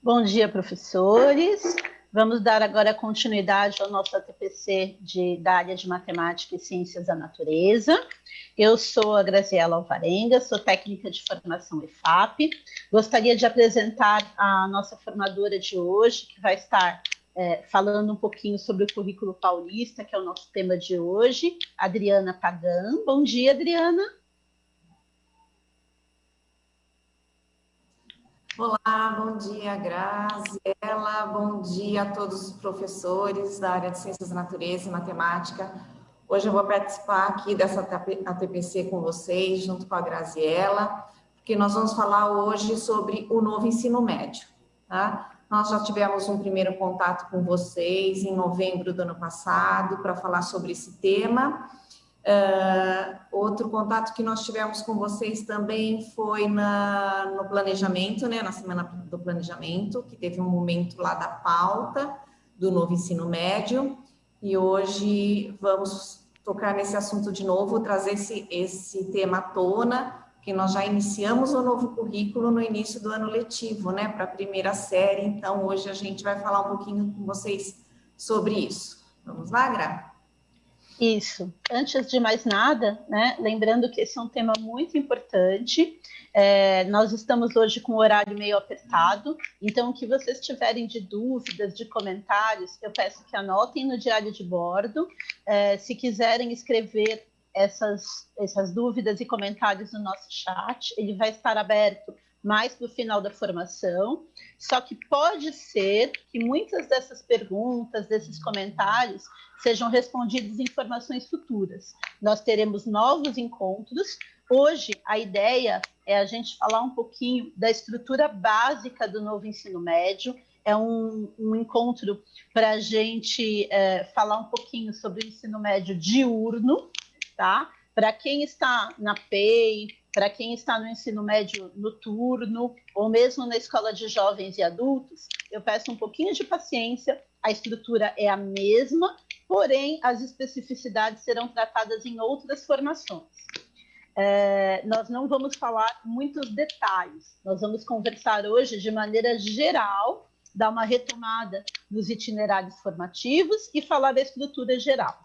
Bom dia, professores. Vamos dar agora continuidade ao nosso ATPC da área de Matemática e Ciências da Natureza. Eu sou a Graziela Alvarenga, sou técnica de formação EFAP. Gostaria de apresentar a nossa formadora de hoje, que vai estar falando um pouquinho sobre o currículo paulista, que é o nosso tema de hoje, Adriana Pagan. Bom dia, Adriana. Olá, bom dia, Graziela, bom dia a todos os professores da área de Ciências da Natureza e Matemática. Hoje eu vou participar aqui dessa ATPC com vocês, junto com a Graziela, porque nós vamos falar hoje sobre o novo ensino médio, tá? Nós já tivemos um primeiro contato com vocês em novembro do ano passado para falar sobre esse tema. Outro contato que nós tivemos com vocês também foi no planejamento, né, na semana do planejamento, que teve um momento lá da pauta do novo ensino médio, e hoje vamos tocar nesse assunto de novo, trazer esse tema à tona, que nós já iniciamos o novo currículo no início do ano letivo, né, para a primeira série. Então hoje a gente vai falar um pouquinho com vocês sobre isso. Vamos lá, Gra? Isso. Antes de mais nada, né, lembrando que esse é um tema muito importante, nós estamos hoje com o horário meio apertado, então o que vocês tiverem de dúvidas, de comentários, eu peço que anotem no diário de bordo. Se quiserem escrever essas dúvidas e comentários no nosso chat, ele vai estar aberto mais para o final da formação, só que pode ser que muitas dessas perguntas, desses comentários, sejam respondidos em formações futuras. Nós teremos novos encontros. Hoje, a ideia é a gente falar um pouquinho da estrutura básica do novo ensino médio. É um encontro para a gente falar um pouquinho sobre o ensino médio diurno, tá? Para quem está na PEI, para quem está no ensino médio noturno, ou mesmo na escola de jovens e adultos, eu peço um pouquinho de paciência. A estrutura é a mesma, porém, as especificidades serão tratadas em outras formações. Nós não vamos falar muitos detalhes, nós vamos conversar hoje de maneira geral, dar uma retomada nos itinerários formativos e falar da estrutura geral.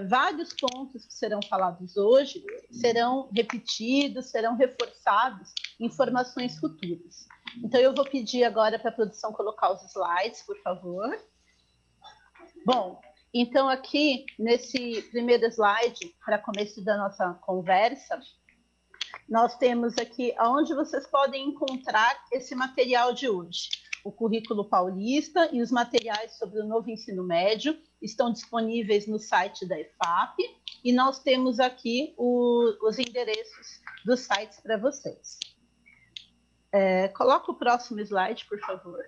Vários pontos que serão falados hoje serão repetidos, serão reforçados em formações futuras. Então, eu vou pedir agora para a produção colocar os slides, por favor. Bom, então aqui, nesse primeiro slide, para começo da nossa conversa, nós temos aqui onde vocês podem encontrar esse material de hoje. O currículo paulista e os materiais sobre o novo ensino médio estão disponíveis no site da EFAP, e nós temos aqui os endereços dos sites para vocês. Coloca o próximo slide, por favor.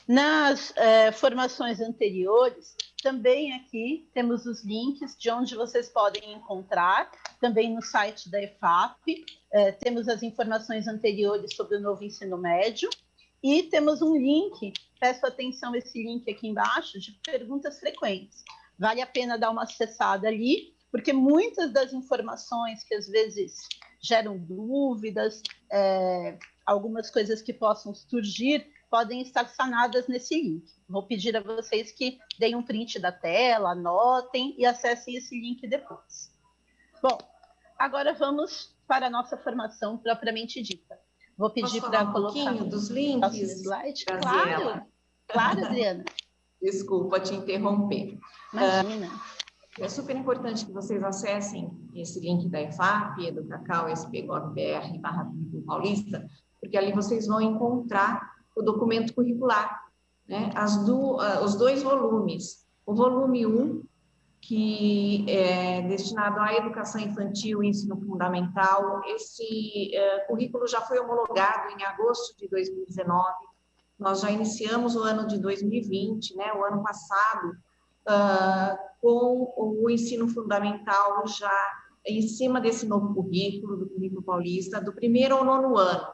Nas formações anteriores, também aqui temos os links de onde vocês podem encontrar, também no site da EFAP, temos as informações anteriores sobre o novo ensino médio, e temos um link, peço atenção a esse link aqui embaixo, de perguntas frequentes. Vale a pena dar uma acessada ali, porque muitas das informações que às vezes geram dúvidas, algumas coisas que possam surgir, podem estar sanadas nesse link. Vou pedir a vocês que deem um print da tela, anotem e acessem esse link depois. Bom, agora vamos para a nossa formação propriamente dita. Vou pedir para colocar um pouquinho dos links, slide. Claro, Adriana. Desculpa te interromper. Imagina. É super importante que vocês acessem esse link da EFAP, do Cacau, SP.gov.br/Currículo Paulista, porque ali vocês vão encontrar o documento curricular, né? Os dois volumes. O volume 1, que é destinado à educação infantil e ensino fundamental. Esse currículo já foi homologado em agosto de 2019. Nós já iniciamos o ano de 2020, né? O ano passado, com o ensino fundamental já em cima desse novo currículo, do currículo paulista, do 1º ao 9º ano,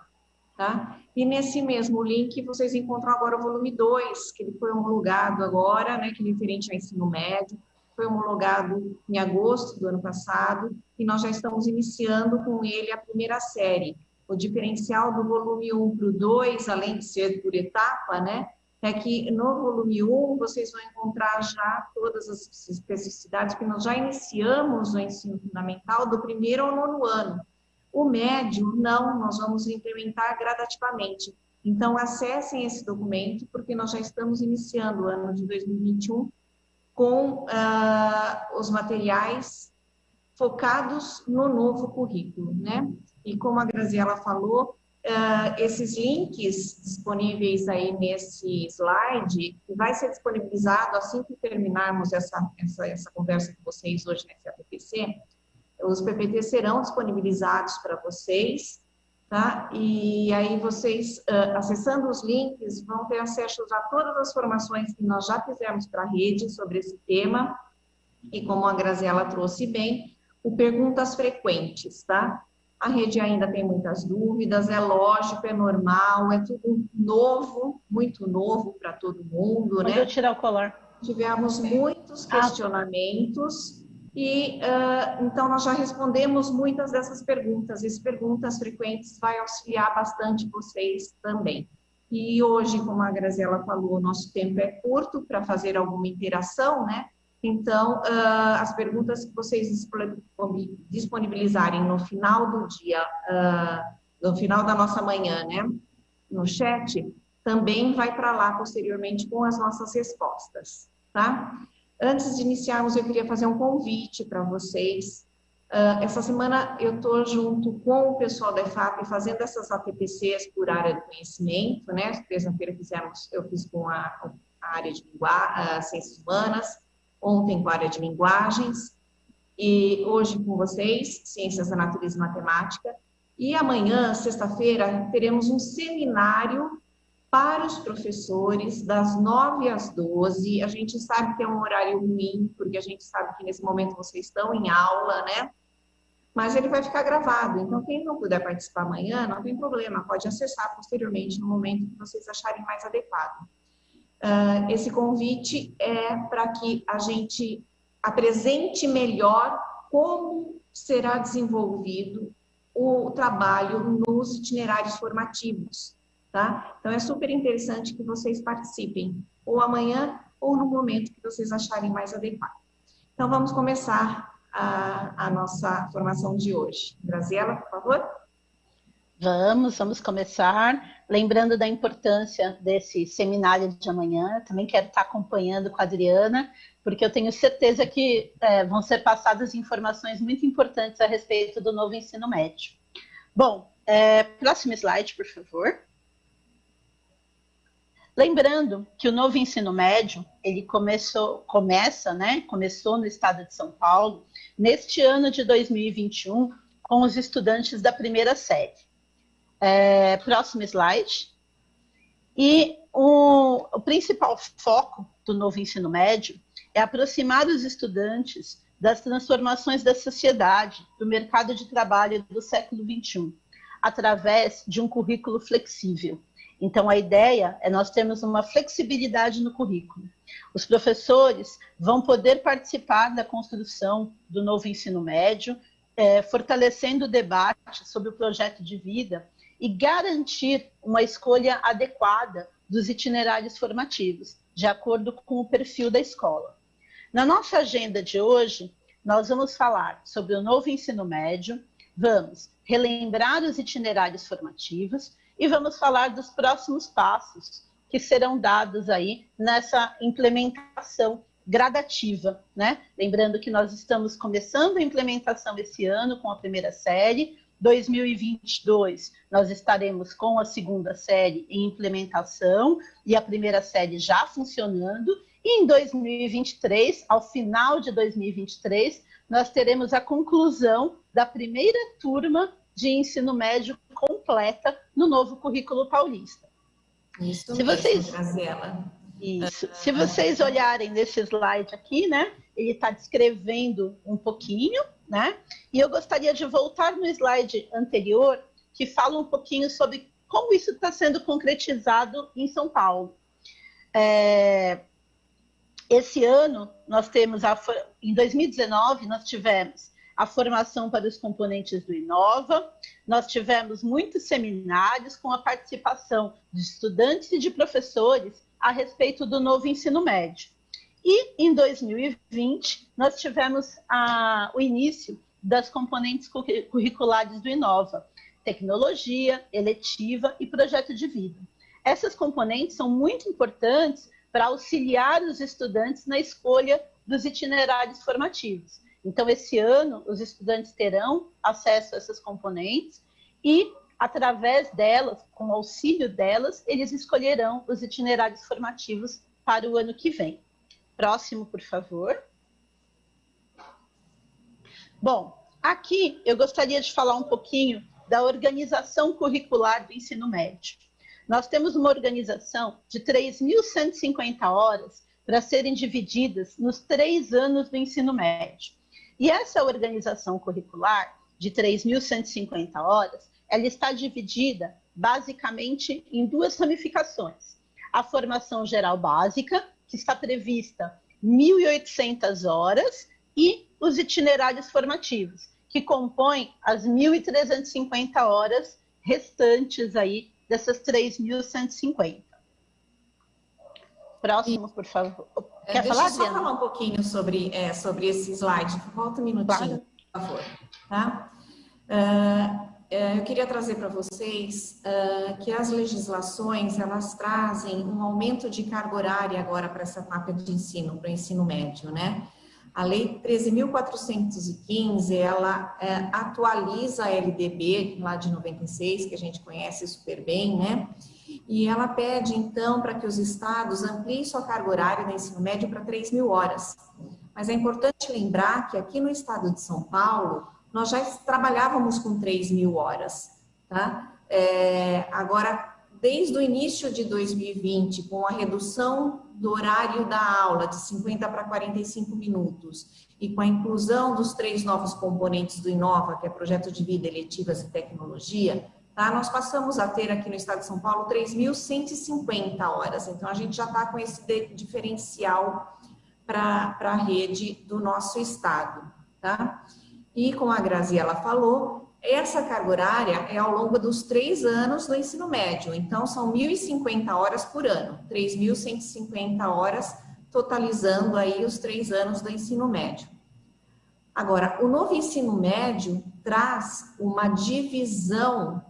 tá? E nesse mesmo link vocês encontram agora o volume 2, que ele foi homologado agora, né? Que é referente ao ensino médio, foi homologado em agosto do ano passado, e nós já estamos iniciando com ele a primeira série, o diferencial do volume 1 para o 2, além de ser por etapa, né? É que no volume 1 vocês vão encontrar já todas as especificidades que nós já iniciamos no ensino fundamental do 1º ao 9º ano. O médio, não, nós vamos implementar gradativamente. Então, acessem esse documento, porque nós já estamos iniciando o ano de 2021 com os materiais focados no novo currículo, né? E como a Graziela falou, esses links disponíveis aí nesse slide, que vai ser disponibilizado assim que terminarmos essa conversa com vocês hoje nesse APPC, os PPT serão disponibilizados para vocês, tá? E aí vocês, acessando os links, vão ter acesso a todas as formações que nós já fizemos para a rede sobre esse tema, e como a Graziela trouxe bem, o perguntas frequentes, tá? A rede ainda tem muitas dúvidas, é lógico, é normal, é tudo novo, muito novo para todo mundo, né? Eu tirar o colar. Tivemos muitos questionamentos e, então, nós já respondemos muitas dessas perguntas. Essas perguntas frequentes vai auxiliar bastante vocês também. E hoje, como a Graziela falou, o nosso tempo é curto para fazer alguma interação, né? Então, as perguntas que vocês disponibilizarem no final do dia, no final da nossa manhã, né, no chat, também vai para lá posteriormente com as nossas respostas, tá? Antes de iniciarmos, eu queria fazer um convite para vocês. Essa semana eu estou junto com o pessoal da EFAP fazendo essas ATPCs por área de conhecimento, né? Terça-feira eu fiz com a área de ciências humanas, ontem com a área de linguagens, e hoje com vocês, ciências da natureza e matemática. E amanhã, sexta-feira, teremos um seminário para os professores, das 9 às 12. A gente sabe que é um horário ruim, porque a gente sabe que nesse momento vocês estão em aula, né? Mas ele vai ficar gravado. Então, quem não puder participar amanhã, não tem problema, pode acessar posteriormente, no momento que vocês acharem mais adequado. Esse convite é para que a gente apresente melhor como será desenvolvido o trabalho nos itinerários formativos, tá? Então, é super interessante que vocês participem, ou amanhã, ou no momento que vocês acharem mais adequado. Então, vamos começar a nossa formação de hoje. Graziela, por favor. Vamos começar. Lembrando da importância desse seminário de amanhã, também quero estar acompanhando com a Adriana, porque eu tenho certeza que vão ser passadas informações muito importantes a respeito do novo ensino médio. Bom, próximo slide, por favor. Lembrando que o novo ensino médio, ele começou no estado de São Paulo, neste ano de 2021, com os estudantes da primeira série. Próximo slide. E o principal foco do novo ensino médio é aproximar os estudantes das transformações da sociedade, do mercado de trabalho do século XXI, através de um currículo flexível. Então, a ideia é nós termos uma flexibilidade no currículo. Os professores vão poder participar da construção do novo ensino médio, fortalecendo o debate sobre o projeto de vida e garantir uma escolha adequada dos itinerários formativos, de acordo com o perfil da escola. Na nossa agenda de hoje, nós vamos falar sobre o novo ensino médio, vamos relembrar os itinerários formativos e vamos falar dos próximos passos que serão dados aí nessa implementação gradativa, né? Lembrando que nós estamos começando a implementação esse ano com a primeira série, 2022 nós estaremos com a segunda série em implementação e a primeira série já funcionando, e em 2023, ao final de 2023, nós teremos a conclusão da primeira turma de ensino médio completa no novo currículo paulista. Isso mesmo, Graziela. Isso. Se vocês olharem nesse slide aqui, né, ele está descrevendo um pouquinho, né? E eu gostaria de voltar no slide anterior, que fala um pouquinho sobre como isso está sendo concretizado em São Paulo. Esse ano, nós temos, em 2019, nós tivemos a formação para os componentes do Inova. Nós tivemos muitos seminários com a participação de estudantes e de professores a respeito do novo ensino médio. E em 2020, nós tivemos o início das componentes curriculares do Inova, tecnologia, eletiva e projeto de vida. Essas componentes são muito importantes para auxiliar os estudantes na escolha dos itinerários formativos. Então, esse ano, os estudantes terão acesso a essas componentes e, através delas, com o auxílio delas, eles escolherão os itinerários formativos para o ano que vem. Próximo, por favor. Bom, aqui eu gostaria de falar um pouquinho da organização curricular do ensino médio. Nós temos uma organização de 3.150 horas para serem divididas nos 3 anos do ensino médio. E essa organização curricular de 3.150 horas, ela está dividida basicamente em 2 ramificações. A formação geral básica, que está prevista 1.800 horas, e os itinerários formativos, que compõem as 1.350 horas restantes aí dessas 3.150. Próximo, por favor. Quer falar, Deixa eu só falar um pouquinho sobre esse slide. Volta um minutinho, claro, por favor. Tá? Eu queria trazer para vocês que as legislações, elas trazem um aumento de carga horária agora para essa etapa de ensino, para o ensino médio, né? A Lei 13.415, ela atualiza a LDB, lá de 96, que a gente conhece super bem, né? E ela pede, então, para que os estados ampliem sua carga horária no ensino médio para 3.000 horas. Mas é importante lembrar que aqui no estado de São Paulo, nós já trabalhávamos com 3.000 horas, tá? Agora, desde o início de 2020, com a redução do horário da aula de 50 para 45 minutos e com a inclusão dos 3 novos componentes do Inova, que é projeto de vida, eletivas e tecnologia, tá? Nós passamos a ter aqui no estado de São Paulo 3.150 horas. Então, a gente já está com esse diferencial para a rede do nosso estado, tá? E como a Graziela falou, essa carga horária é ao longo dos 3 anos do ensino médio. Então, são 1.050 horas por ano, 3.150 horas, totalizando aí os 3 anos do ensino médio. Agora, o novo ensino médio traz uma divisão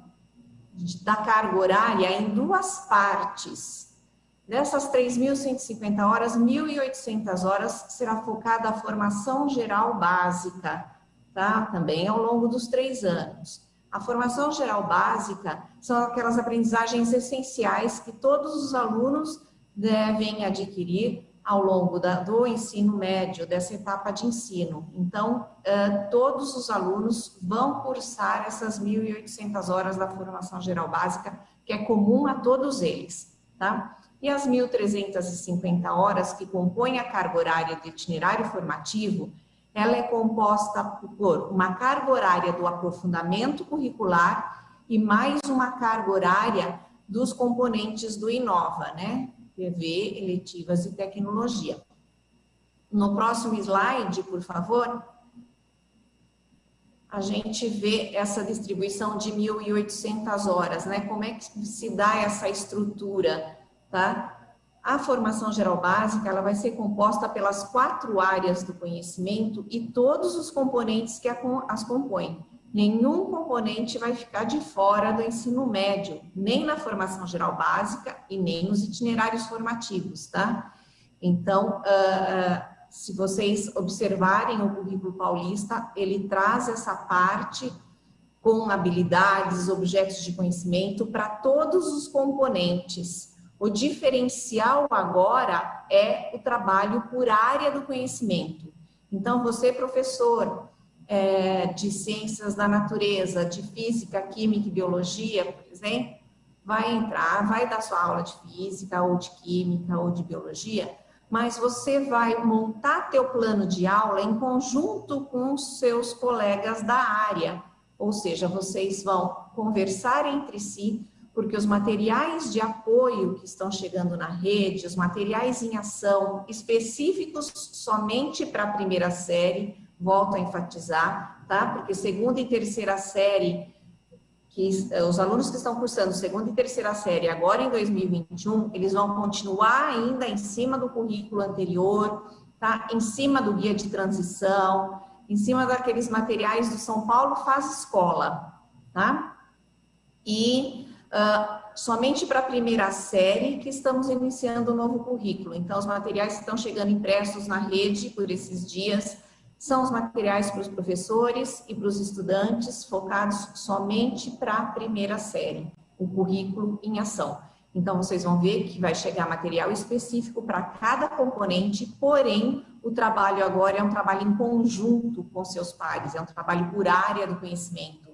da carga horária em 2 partes. Dessas 3.150 horas, 1.800 horas será focada a formação geral básica, tá? Também ao longo dos 3 anos. A formação geral básica são aquelas aprendizagens essenciais que todos os alunos devem adquirir ao longo do ensino médio, dessa etapa de ensino. Então, todos os alunos vão cursar essas 1.800 horas da formação geral básica, que é comum a todos eles, tá? E as 1.350 horas que compõem a carga horária do itinerário formativo, ela é composta por uma carga horária do aprofundamento curricular e mais uma carga horária dos componentes do Inova, né? TV, eletivas e tecnologia. No próximo slide, por favor, a gente vê essa distribuição de 1.800 horas, né? Como é que se dá essa estrutura, tá? A formação geral básica, ela vai ser composta pelas 4 áreas do conhecimento e todos os componentes que as compõem. Nenhum componente vai ficar de fora do ensino médio, nem na formação geral básica e nem nos itinerários formativos, tá? Então, se vocês observarem o currículo paulista, ele traz essa parte com habilidades, objetos de conhecimento para todos os componentes. O diferencial agora é o trabalho por área do conhecimento. Então, você, professor, de ciências da natureza, de física, química e biologia, por exemplo, vai entrar, vai dar sua aula de física, ou de química, ou de biologia, mas você vai montar teu plano de aula em conjunto com os seus colegas da área, ou seja, vocês vão conversar entre si, porque os materiais de apoio que estão chegando na rede, os materiais em ação específicos somente para a primeira série, volto a enfatizar, tá? Porque segunda e terceira série, que os alunos que estão cursando segunda e terceira série agora em 2021, eles vão continuar ainda em cima do currículo anterior, tá? Em cima do guia de transição, em cima daqueles materiais do São Paulo Faz Escola, tá? E somente para a primeira série que estamos iniciando o novo currículo. Então, os materiais que estão chegando impressos na rede por esses dias são os materiais para os professores e para os estudantes, focados somente para a primeira série, o currículo em ação. Então, vocês vão ver que vai chegar material específico para cada componente, porém, o trabalho agora é um trabalho em conjunto com seus pares, é um trabalho por área do conhecimento.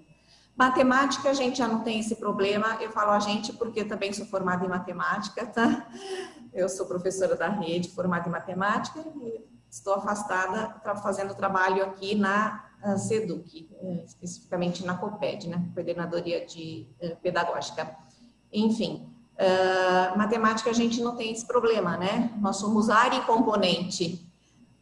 Matemática, a gente já não tem esse problema, eu falo a gente porque eu também sou formada em matemática, tá? Eu sou professora da rede, formada em matemática, e estou afastada, fazendo trabalho aqui na SEDUC, especificamente na COPED, né? Coordenadoria Pedagógica. Enfim, matemática a gente não tem esse problema, né? Nós somos área e componente,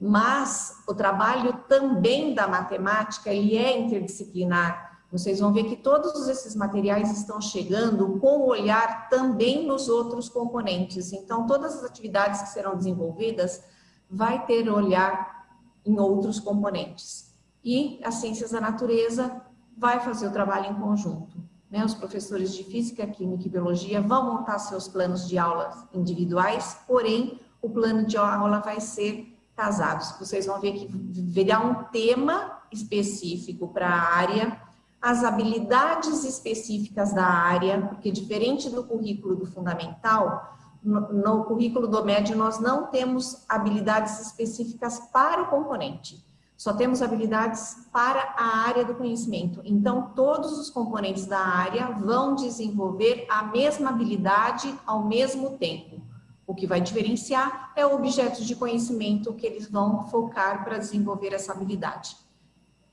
mas o trabalho também da matemática, ele é interdisciplinar. Vocês vão ver que todos esses materiais estão chegando com o olhar também nos outros componentes. Então, todas as atividades que serão desenvolvidas vai ter olhar em outros componentes. E as ciências da natureza vai fazer o trabalho em conjunto, né? Os professores de física, química e biologia vão montar seus planos de aulas individuais, porém, o plano de aula vai ser casados. Vocês vão ver que virá um tema específico para a área, as habilidades específicas da área, porque diferente do currículo do fundamental, no currículo do médio nós não temos habilidades específicas para o componente, só temos habilidades para a área do conhecimento. Então, todos os componentes da área vão desenvolver a mesma habilidade ao mesmo tempo. O que vai diferenciar é o objeto de conhecimento que eles vão focar para desenvolver essa habilidade.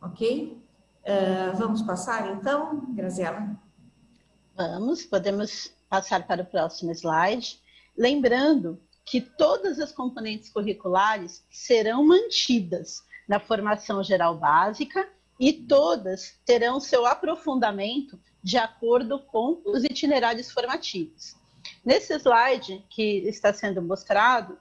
Ok? Vamos passar, então, Graziela? Vamos, podemos passar para o próximo slide. Lembrando que todas as componentes curriculares serão mantidas na formação geral básica e todas terão seu aprofundamento de acordo com os itinerários formativos. Nesse slide que está sendo mostrado,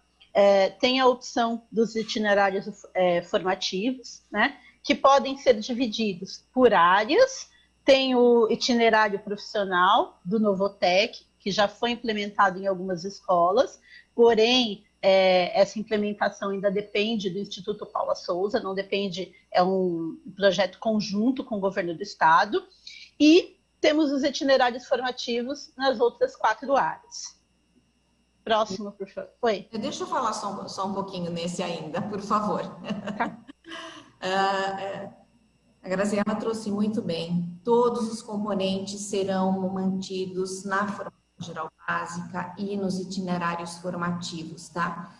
tem a opção dos itinerários formativos, né, que podem ser divididos por áreas. Tem o itinerário profissional do Novotec, que já foi implementado em algumas escolas, porém, essa implementação ainda depende do Instituto Paula Souza, não depende, é um projeto conjunto com o governo do estado, e temos os itinerários formativos nas outras 4 áreas. Próximo, por favor. Oi. Deixa eu falar só um pouquinho nesse ainda, por favor. Tá. A Graziela trouxe muito bem. Todos os componentes serão mantidos na formação geral básica e nos itinerários formativos, tá?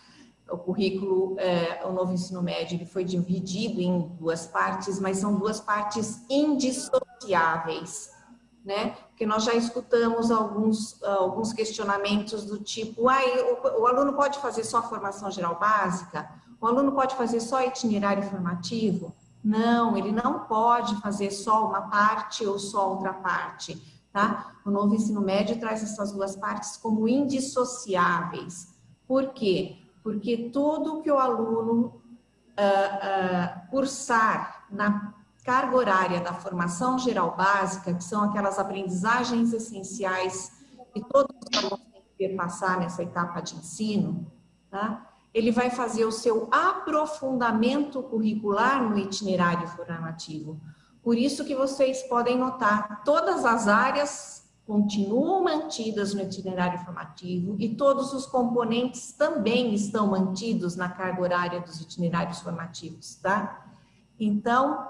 O currículo, o novo ensino médio, ele foi dividido em 2 partes, mas são 2 partes indissociáveis, né? Porque nós já escutamos alguns questionamentos do tipo, o aluno pode fazer só a formação geral básica? O aluno pode fazer só itinerário formativo? Não, ele não pode fazer só uma parte ou só outra parte, tá? O novo ensino médio traz essas 2 partes como indissociáveis. Por quê? Porque tudo que o aluno cursar na carga horária da formação geral básica, que são aquelas aprendizagens essenciais que todos os alunos têm que passar nessa etapa de ensino, tá? Ele vai fazer o seu aprofundamento curricular no itinerário formativo. Por isso que vocês podem notar, todas as áreas continuam mantidas no itinerário formativo e todos os componentes também estão mantidos na carga horária dos itinerários formativos, tá? Então,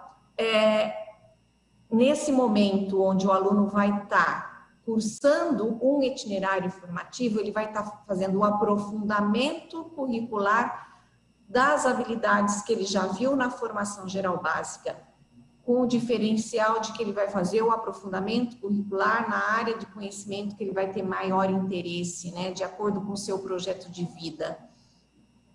nesse momento onde o aluno vai estar cursando um itinerário formativo, ele vai estar fazendo o aprofundamento curricular das habilidades que ele já viu na formação geral básica, com o diferencial de que ele vai fazer o aprofundamento curricular na área de conhecimento que ele vai ter maior interesse, né, de acordo com o seu projeto de vida,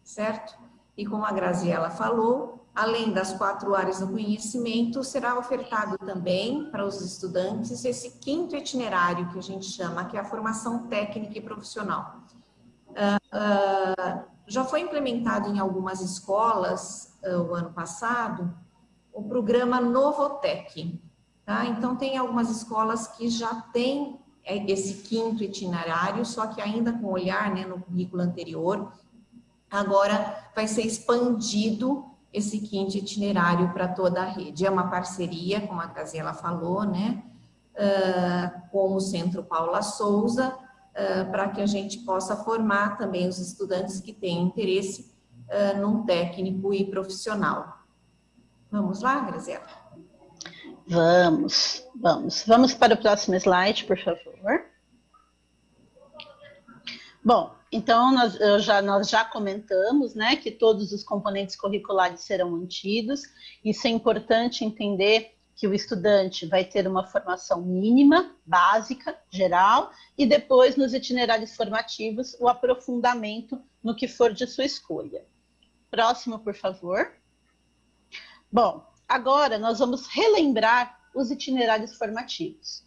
certo? E como a Graziela falou, além das 4 áreas do conhecimento, será ofertado também para os estudantes esse 5º itinerário que a gente chama, que é a formação técnica e profissional. Já foi implementado em algumas escolas, o ano passado, o programa Novotec, tá? Então, tem algumas escolas que já têm esse 5º itinerário, só que ainda com olhar, né, no currículo anterior. Agora vai ser expandido esse 5º itinerário para toda a rede. É uma parceria, como a Graziela falou, né, com o Centro Paula Souza, para que a gente possa formar também os estudantes que têm interesse num técnico e profissional. Vamos lá, Graziela? Vamos. Vamos para o próximo slide, por favor. Bom, então nós já comentamos, né, que todos os componentes curriculares serão mantidos. Isso é importante entender que o estudante vai ter uma formação mínima, básica, geral, e depois nos itinerários formativos o aprofundamento no que for de sua escolha. Próximo, por favor. Bom, agora nós vamos relembrar os itinerários formativos.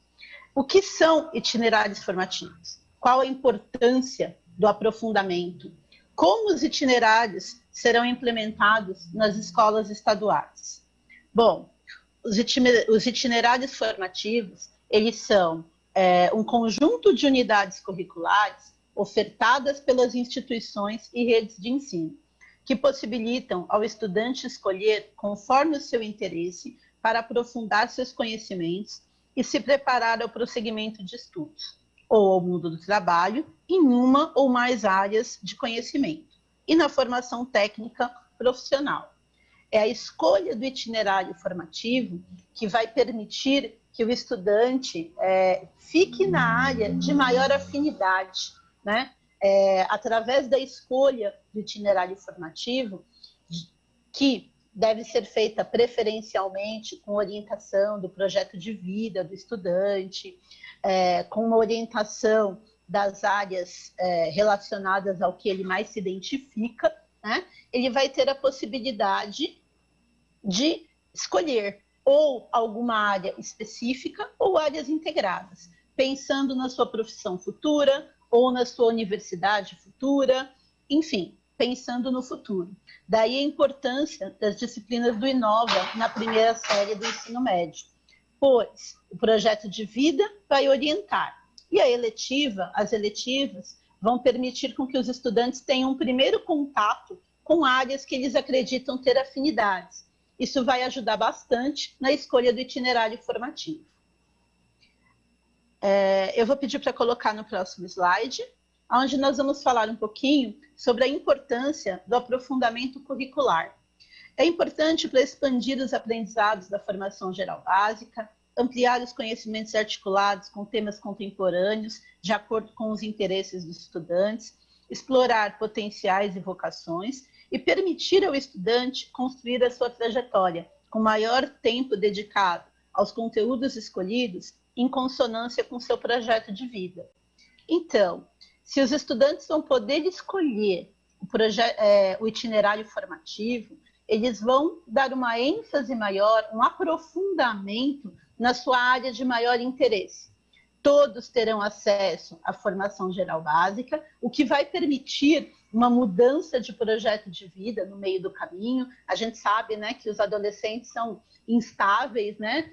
O que são itinerários formativos? Qual a importância do aprofundamento? Como os itinerários serão implementados nas escolas estaduais? Bom, os itinerários formativos, eles são um conjunto de unidades curriculares ofertadas pelas instituições e redes de ensino, que possibilitam ao estudante escolher, conforme o seu interesse, para aprofundar seus conhecimentos e se preparar ao prosseguimento de estudos, ou ao mundo do trabalho, em uma ou mais áreas de conhecimento, e na formação técnica profissional. É a escolha do itinerário formativo que vai permitir que o estudante fique na área de maior afinidade, né? Através da escolha do itinerário formativo, que deve ser feita preferencialmente com orientação do projeto de vida do estudante, com uma orientação das áreas relacionadas ao que ele mais se identifica, né? Ele vai ter a possibilidade de escolher ou alguma área específica ou áreas integradas, pensando na sua profissão futura ou na sua universidade futura, enfim, pensando no futuro. Daí a importância das disciplinas do Inova na primeira série do ensino médio, pois o projeto de vida vai orientar e as eletivas vão permitir com que os estudantes tenham um primeiro contato com áreas que eles acreditam ter afinidades. Isso vai ajudar bastante na escolha do itinerário formativo. Eu vou pedir para colocar no próximo slide, onde nós vamos falar um pouquinho sobre a importância do aprofundamento curricular. É importante para expandir os aprendizados da formação geral básica, ampliar os conhecimentos articulados com temas contemporâneos, de acordo com os interesses dos estudantes, explorar potenciais e vocações e permitir ao estudante construir a sua trajetória com maior tempo dedicado aos conteúdos escolhidos em consonância com seu projeto de vida. Então, se os estudantes vão poder escolher o itinerário formativo, eles vão dar uma ênfase maior, um aprofundamento na sua área de maior interesse. Todos terão acesso à formação geral básica, o que vai permitir uma mudança de projeto de vida no meio do caminho. A gente sabe, né, que os adolescentes são instáveis, né?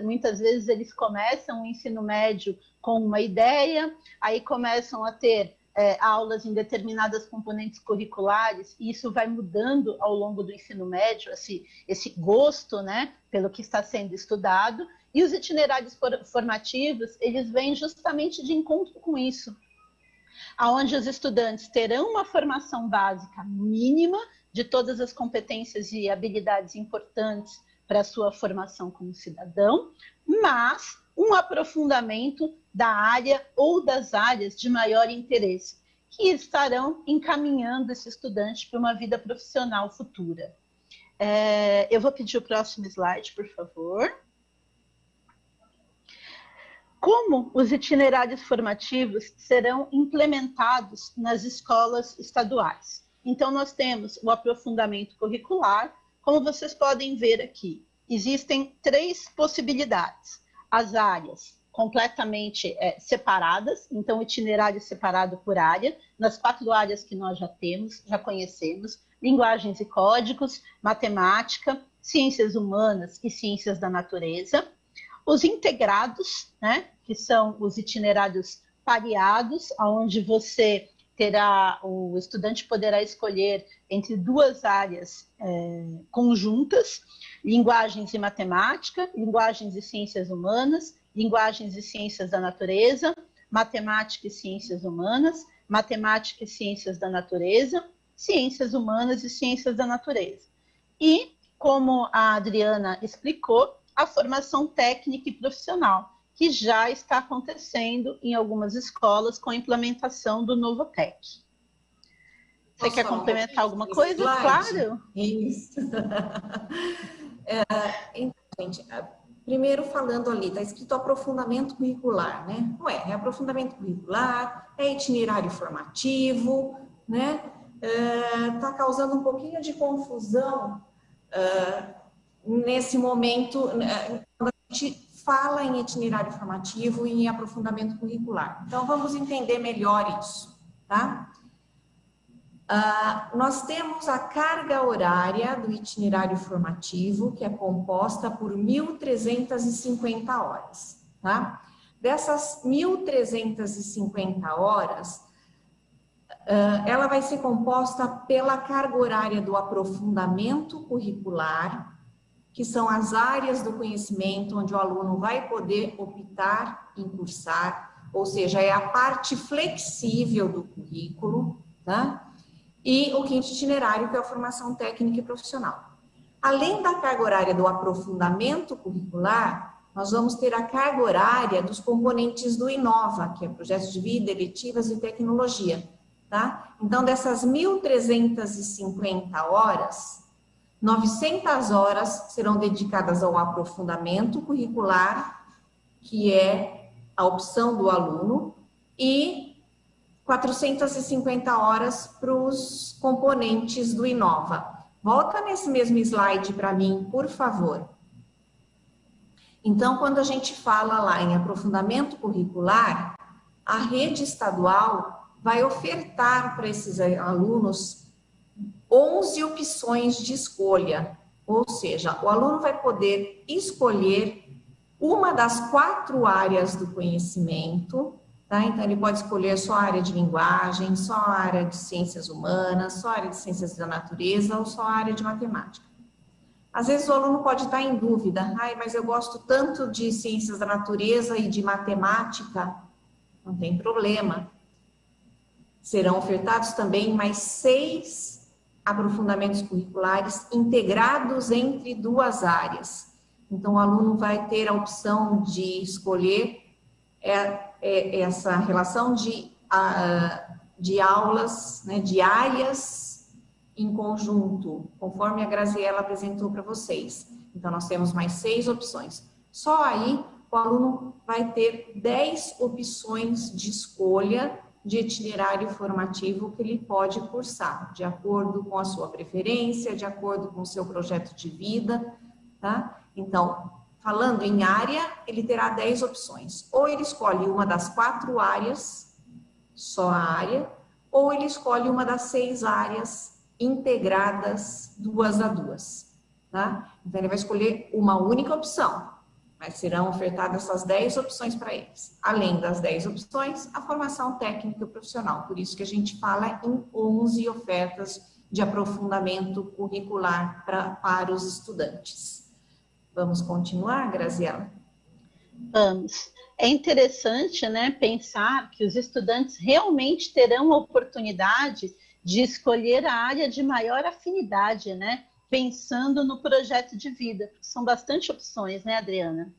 Muitas vezes eles começam o ensino médio com uma ideia, aí começam a ter aulas em determinadas componentes curriculares, e isso vai mudando ao longo do ensino médio, esse gosto, né, pelo que está sendo estudado, e os itinerários formativos, eles vêm justamente de encontro com isso, onde os estudantes terão uma formação básica mínima de todas as competências e habilidades importantes para a sua formação como cidadão, mas um aprofundamento da área ou das áreas de maior interesse, que estarão encaminhando esse estudante para uma vida profissional futura. Eu vou pedir o próximo slide, por favor. Como os itinerários formativos serão implementados nas escolas estaduais? Então, nós temos o aprofundamento curricular, Como vocês podem ver aqui, existem 3 possibilidades. As áreas completamente separadas, então itinerário separado por área, nas 4 áreas que nós já temos, já conhecemos, linguagens e códigos, matemática, ciências humanas e ciências da natureza. Os integrados, né, que são os itinerários pareados, onde você terá, o estudante poderá escolher entre 2 áreas conjuntas, linguagens e matemática, linguagens e ciências humanas, linguagens e ciências da natureza, matemática e ciências humanas, matemática e ciências da natureza, ciências humanas e ciências da natureza. E, como a Adriana explicou, a formação técnica e profissional, que já está acontecendo em algumas escolas com a implementação do novo TEC. Você quer complementar alguma coisa? Slide? Claro. Isso. Então, gente, primeiro falando ali, está escrito aprofundamento curricular, né? Não é aprofundamento curricular, é itinerário formativo, né? Está causando um pouquinho de confusão nesse momento, quando a gente fala em itinerário formativo e em aprofundamento curricular. Então, vamos entender melhor isso, tá? Nós temos a carga horária do itinerário formativo, que é composta por 1.350 horas, tá? Dessas 1.350 horas, ela vai ser composta pela carga horária do aprofundamento curricular, que são as áreas do conhecimento onde o aluno vai poder optar em cursar, ou seja, é a parte flexível do currículo, tá? E o quinto itinerário, que é a formação técnica e profissional. Além da carga horária do aprofundamento curricular, nós vamos ter a carga horária dos componentes do Inova, que é projetos de vida, eletivas e tecnologia, tá? Então, dessas 1.350 horas, 900 horas serão dedicadas ao aprofundamento curricular, que é a opção do aluno, e 450 horas para os componentes do Inova. Volta nesse mesmo slide para mim, por favor. Então, quando a gente fala lá em aprofundamento curricular, a rede estadual vai ofertar para esses alunos 11 opções de escolha, ou seja, o aluno vai poder escolher uma das 4 áreas do conhecimento, tá? Então, ele pode escolher só a área de linguagem, só a área de ciências humanas, só a área de ciências da natureza ou só a área de matemática. Às vezes o aluno pode estar em dúvida, mas eu gosto tanto de ciências da natureza e de matemática, não tem problema. Serão ofertados também mais 6 aprofundamentos curriculares integrados entre 2 áreas. Então, o aluno vai ter a opção de escolher essa relação de aulas, né, diárias em conjunto, conforme a Graziela apresentou para vocês. Então, nós temos mais 6 opções. Só aí, o aluno vai ter 10 opções de escolha de itinerário formativo que ele pode cursar, de acordo com a sua preferência, de acordo com o seu projeto de vida, tá? Então, falando em área, ele terá 10 opções. Ou ele escolhe uma das 4 áreas, só a área, ou ele escolhe uma das 6 áreas integradas 2 a 2, tá? Então, ele vai escolher uma única opção, mas serão ofertadas essas 10 opções para eles. Além das 10 opções, a formação técnica e profissional. Por isso que a gente fala em 11 ofertas de aprofundamento curricular para os estudantes. Vamos continuar, Graziela? Vamos. É interessante, né, pensar que os estudantes realmente terão a oportunidade de escolher a área de maior afinidade, né? Pensando no projeto de vida. São bastante opções, né, Adriana?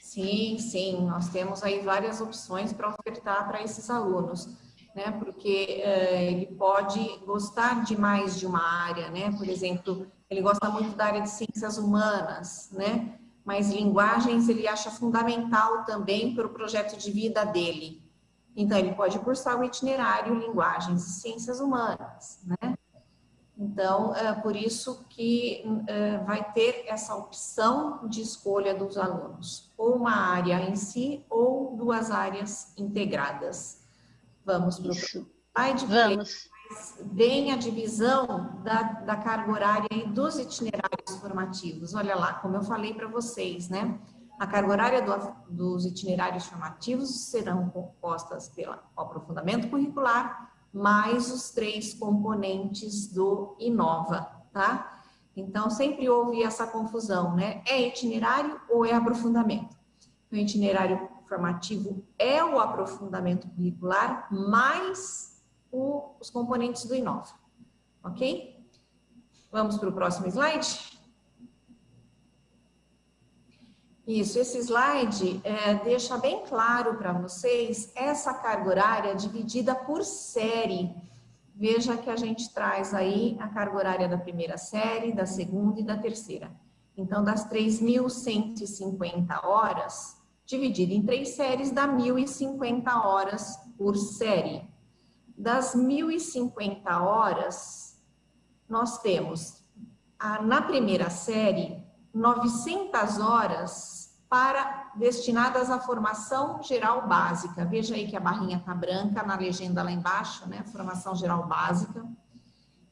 Sim, sim. Nós temos aí várias opções para ofertar para esses alunos, né? Porque ele pode gostar de mais de uma área, né? Por exemplo, ele gosta muito da área de ciências humanas, né? Mas linguagens ele acha fundamental também para o projeto de vida dele. Então, ele pode cursar o itinerário Linguagens e Ciências Humanas, né? Então, por isso que vai ter essa opção de escolha dos alunos, ou uma área em si, ou duas áreas integradas. Vamos para o slide. Vamos. Deem a divisão da carga horária e dos itinerários formativos. Olha lá, como eu falei para vocês, né? A carga horária dos itinerários formativos serão compostas pelo aprofundamento curricular, mais os 3 componentes do Inova, tá? Então, sempre houve essa confusão, né? É itinerário ou é aprofundamento? O itinerário formativo é o aprofundamento curricular, mais os componentes do Inova, ok? Vamos para o próximo slide? Isso, esse slide deixa bem claro para vocês essa carga horária dividida por série. Veja que a gente traz aí a carga horária da primeira série, da segunda e da terceira. Então, das 3.150 horas, dividido em 3 séries, dá 1.050 horas por série. Das 1.050 horas, nós temos, na primeira série, 900 horas destinadas à formação geral básica. Veja aí que a barrinha está branca na legenda lá embaixo, né? Formação geral básica.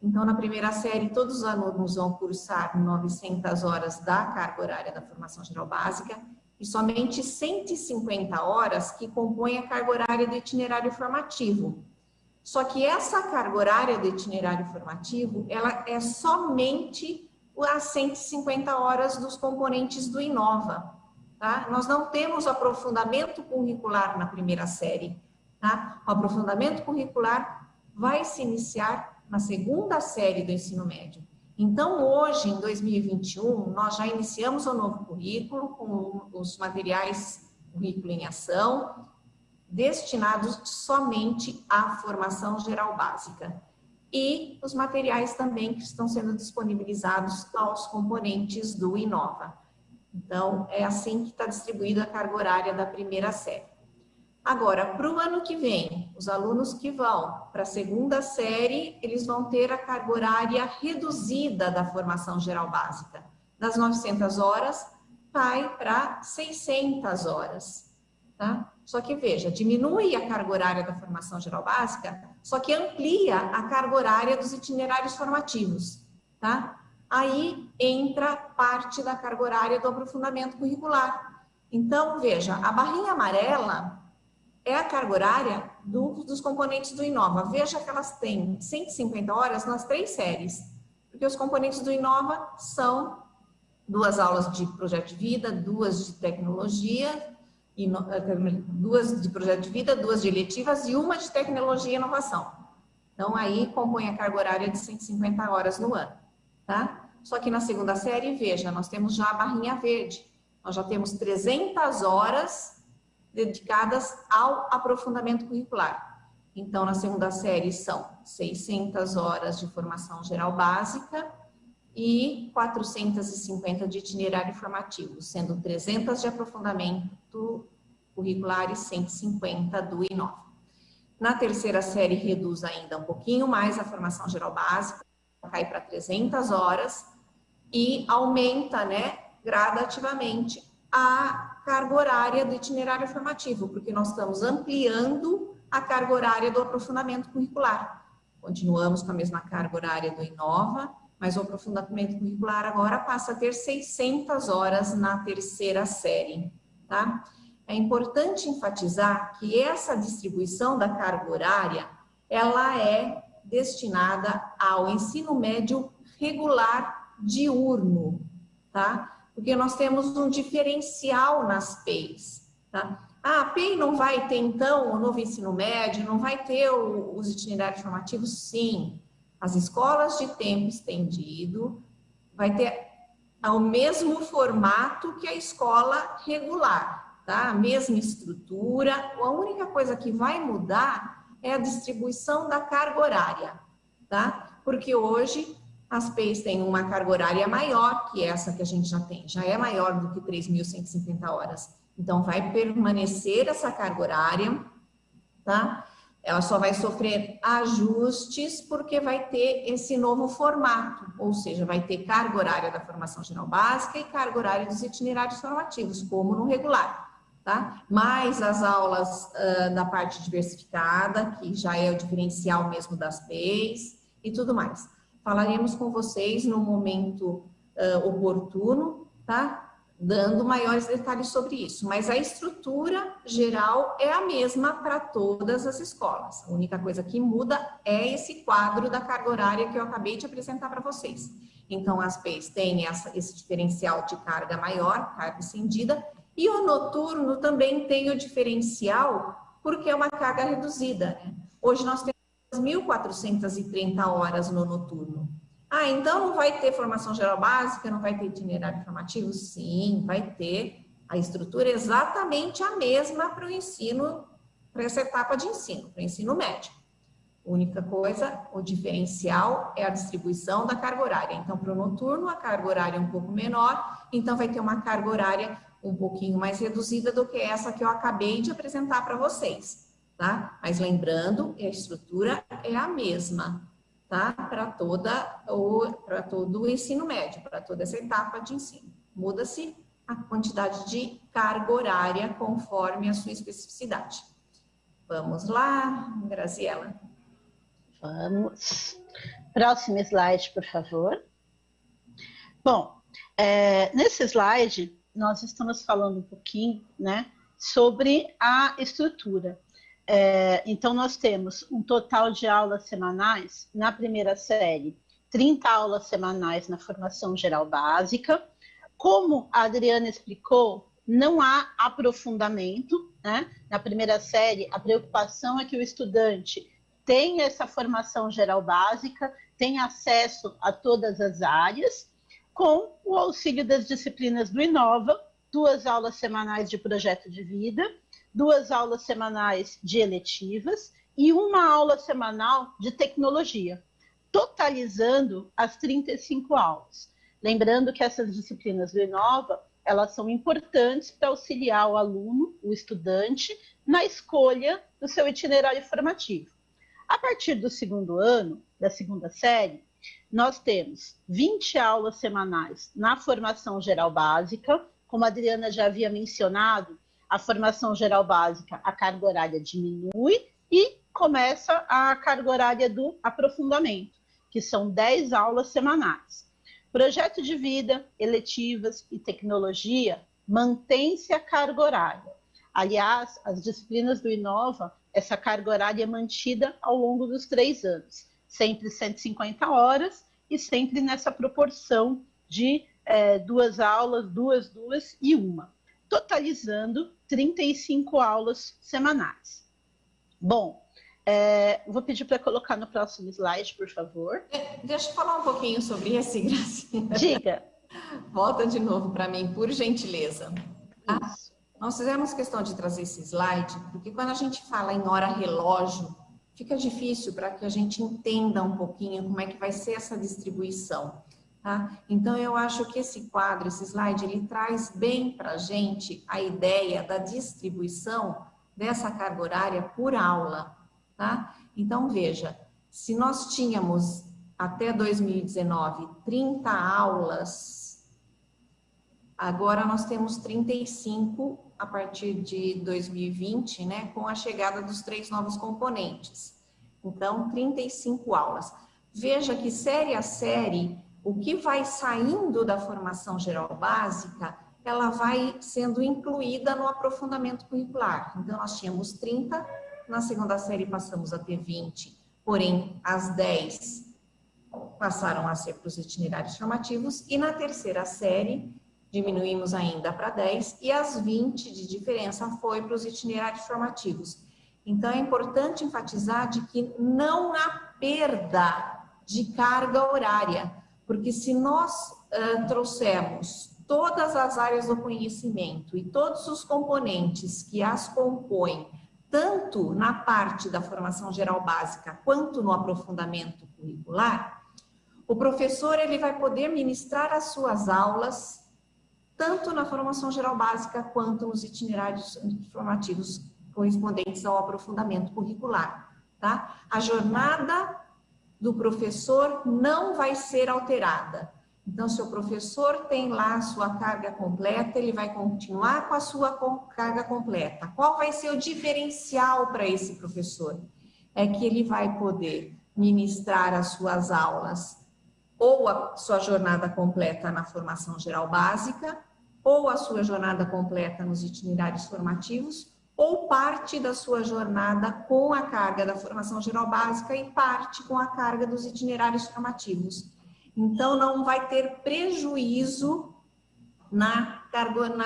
Então, na primeira série, todos os alunos vão cursar 900 horas da carga horária da formação geral básica e somente 150 horas que compõem a carga horária do itinerário formativo. Só que essa carga horária do itinerário formativo, ela é somente as 150 horas dos componentes do Inova, tá? Nós não temos aprofundamento curricular na primeira série, tá? O aprofundamento curricular vai se iniciar na segunda série do ensino médio. Então, hoje, em 2021, nós já iniciamos o novo currículo com os materiais currículo em ação, destinados somente à formação geral básica. E os materiais também que estão sendo disponibilizados aos componentes do Inova. Então, é assim que está distribuída a carga horária da primeira série. Agora, para o ano que vem, os alunos que vão para a segunda série, eles vão ter a carga horária reduzida da formação geral básica. Das 900 horas, vai para 600 horas, tá? Só que, veja, diminui a carga horária da formação geral básica, só que amplia a carga horária dos itinerários formativos, tá? Aí entra parte da carga horária do aprofundamento curricular. Então, veja, a barrinha amarela é a carga horária dos componentes do Inova. Veja que elas têm 150 horas nas 3 séries, porque os componentes do Inova são 2 aulas de projeto de vida, 2 de tecnologia, 2 de projeto de vida, 2 de eletivas e 1 de tecnologia e inovação. Então, aí compõe a carga horária de 150 horas no ano, tá? Só que na segunda série, veja, nós temos já a barrinha verde. Nós já temos 300 horas dedicadas ao aprofundamento curricular. Então, na segunda série são 600 horas de formação geral básica e 450 de itinerário formativo, sendo 300 de aprofundamento curricular e 150 do Inova. Na terceira série, reduz ainda um pouquinho mais a formação geral básica, cai para 300 horas e aumenta, né, gradativamente a carga horária do itinerário formativo, porque nós estamos ampliando a carga horária do aprofundamento curricular. Continuamos com a mesma carga horária do Inova, mas o aprofundamento curricular agora passa a ter 600 horas na terceira série, tá? É importante enfatizar que essa distribuição da carga horária, ela é destinada ao ensino médio regular diurno, tá? Porque nós temos um diferencial nas PEIs, tá? A PEI não vai ter, então, o novo ensino médio, não vai ter os itinerários formativos? Sim. As escolas de tempo estendido vai ter o mesmo formato que a escola regular, tá? A mesma estrutura. A única coisa que vai mudar é a distribuição da carga horária, tá? Porque hoje as PEIs têm uma carga horária maior que essa que a gente já tem, já é maior do que 3.150 horas. Então, vai permanecer essa carga horária, tá? Ela só vai sofrer ajustes porque vai ter esse novo formato, ou seja, vai ter carga horária da formação geral básica e carga horária dos itinerários formativos, como no regular, tá? Mais as aulas da parte diversificada, que já é o diferencial mesmo das PEIs e tudo mais. Falaremos com vocês no momento oportuno, tá? Dando maiores detalhes sobre isso, mas a estrutura geral é a mesma para todas as escolas. A única coisa que muda é esse quadro da carga horária que eu acabei de apresentar para vocês. Então, as PEIs têm esse diferencial de carga maior, carga estendida, e o noturno também tem o diferencial porque é uma carga reduzida, né? Hoje nós temos 1.430 horas no noturno. Ah, então não vai ter formação geral básica, não vai ter itinerário formativo? Sim, vai ter. A estrutura é exatamente a mesma para o ensino, para essa etapa de ensino, para o ensino médio. A única coisa, o diferencial é a distribuição da carga horária. Então, para o noturno, a carga horária é um pouco menor, então vai ter uma carga horária um pouquinho mais reduzida do que essa que eu acabei de apresentar para vocês, tá? Mas lembrando, a estrutura é a mesma, tá? Para todo o ensino médio, para toda essa etapa de ensino. Muda-se a quantidade de carga horária conforme a sua especificidade. Vamos lá, Graziela. Vamos. Próximo slide, por favor. Bom, nesse slide, nós estamos falando um pouquinho, né, sobre a estrutura. Então, nós temos um total de aulas semanais na primeira série, 30 aulas semanais na formação geral básica. Como a Adriana explicou, não há aprofundamento, né? Na primeira série, a preocupação é que o estudante tenha essa formação geral básica, tenha acesso a todas as áreas, com o auxílio das disciplinas do Inova, 2 aulas semanais de projeto de vida, 2 aulas semanais de eletivas e 1 aula semanal de tecnologia, totalizando as 35 aulas. Lembrando que essas disciplinas do Inova, elas são importantes para auxiliar o aluno, o estudante, na escolha do seu itinerário formativo. A partir do segundo ano, da segunda série, nós temos 20 aulas semanais na formação geral básica. Como a Adriana já havia mencionado, a formação geral básica, a carga horária diminui e começa a carga horária do aprofundamento, que são 10 aulas semanais. Projeto de vida, eletivas e tecnologia, mantém-se a carga horária. Aliás, as disciplinas do Inova, essa carga horária é mantida ao longo dos 3 anos, sempre 150 horas e sempre nessa proporção de 2 aulas, 2 e 1, totalizando 35 aulas semanais. Bom, vou pedir para colocar no próximo slide, por favor. Deixa eu falar um pouquinho sobre esse, Gracinha. Diga. Volta de novo para mim, por gentileza. Tá? Isso. Nós fizemos questão de trazer esse slide, porque quando a gente fala em hora relógio, fica difícil para que a gente entenda um pouquinho como é que vai ser essa distribuição. Tá? Então, eu acho que esse quadro, esse slide, ele traz bem para a gente a ideia da distribuição dessa carga horária por aula. Tá? Então, veja, se nós tínhamos até 2019 30 aulas, agora nós temos 35 a partir de 2020, né, com a chegada dos 3 novos componentes. Então, 35 aulas. Veja que série a série, o que vai saindo da formação geral básica, ela vai sendo incluída no aprofundamento curricular. Então, nós tínhamos 30, na segunda série passamos a ter 20, porém, as 10 passaram a ser para os itinerários formativos, e na terceira série, diminuímos ainda para 10, e as 20 de diferença foi para os itinerários formativos. Então, é importante enfatizar de que não há perda de carga horária, porque se nós trouxermos todas as áreas do conhecimento e todos os componentes que as compõem, tanto na parte da formação geral básica quanto no aprofundamento curricular, o professor ele vai poder ministrar as suas aulas tanto na formação geral básica quanto nos itinerários formativos correspondentes ao aprofundamento curricular. tá? A jornada do professor não vai ser alterada. Então, se o professor tem lá a sua carga completa, ele vai continuar com a sua carga completa. Qual vai ser o diferencial para esse professor? É que ele vai poder ministrar as suas aulas ou a sua jornada completa na formação geral básica, ou a sua jornada completa nos itinerários formativos, ou parte da sua jornada com a carga da formação geral básica e parte com a carga dos itinerários formativos. Então, não vai ter prejuízo na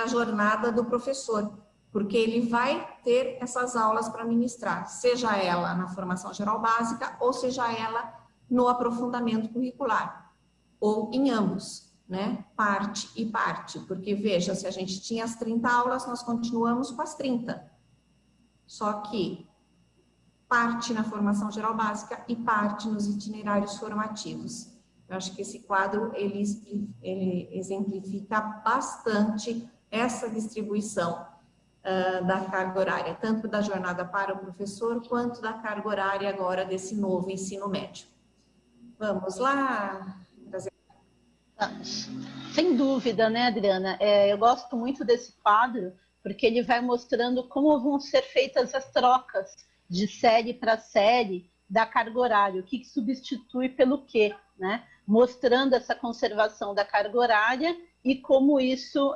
jornada do professor, porque ele vai ter essas aulas para ministrar, seja ela na formação geral básica ou seja ela no aprofundamento curricular, ou em ambos, né? Parte e parte, porque veja, se a gente tinha as 30 aulas, nós continuamos com as 30, só que parte na formação geral básica e parte nos itinerários formativos. Eu acho que esse quadro, ele exemplifica bastante essa distribuição da carga horária, tanto da jornada para o professor, quanto da carga horária agora desse novo ensino médio. Vamos lá? Sem dúvida, né, Adriana? Eu gosto muito desse quadro, porque ele vai mostrando como vão ser feitas as trocas de série para série da carga horária, o que substitui pelo quê, né? Mostrando essa conservação da carga horária e como isso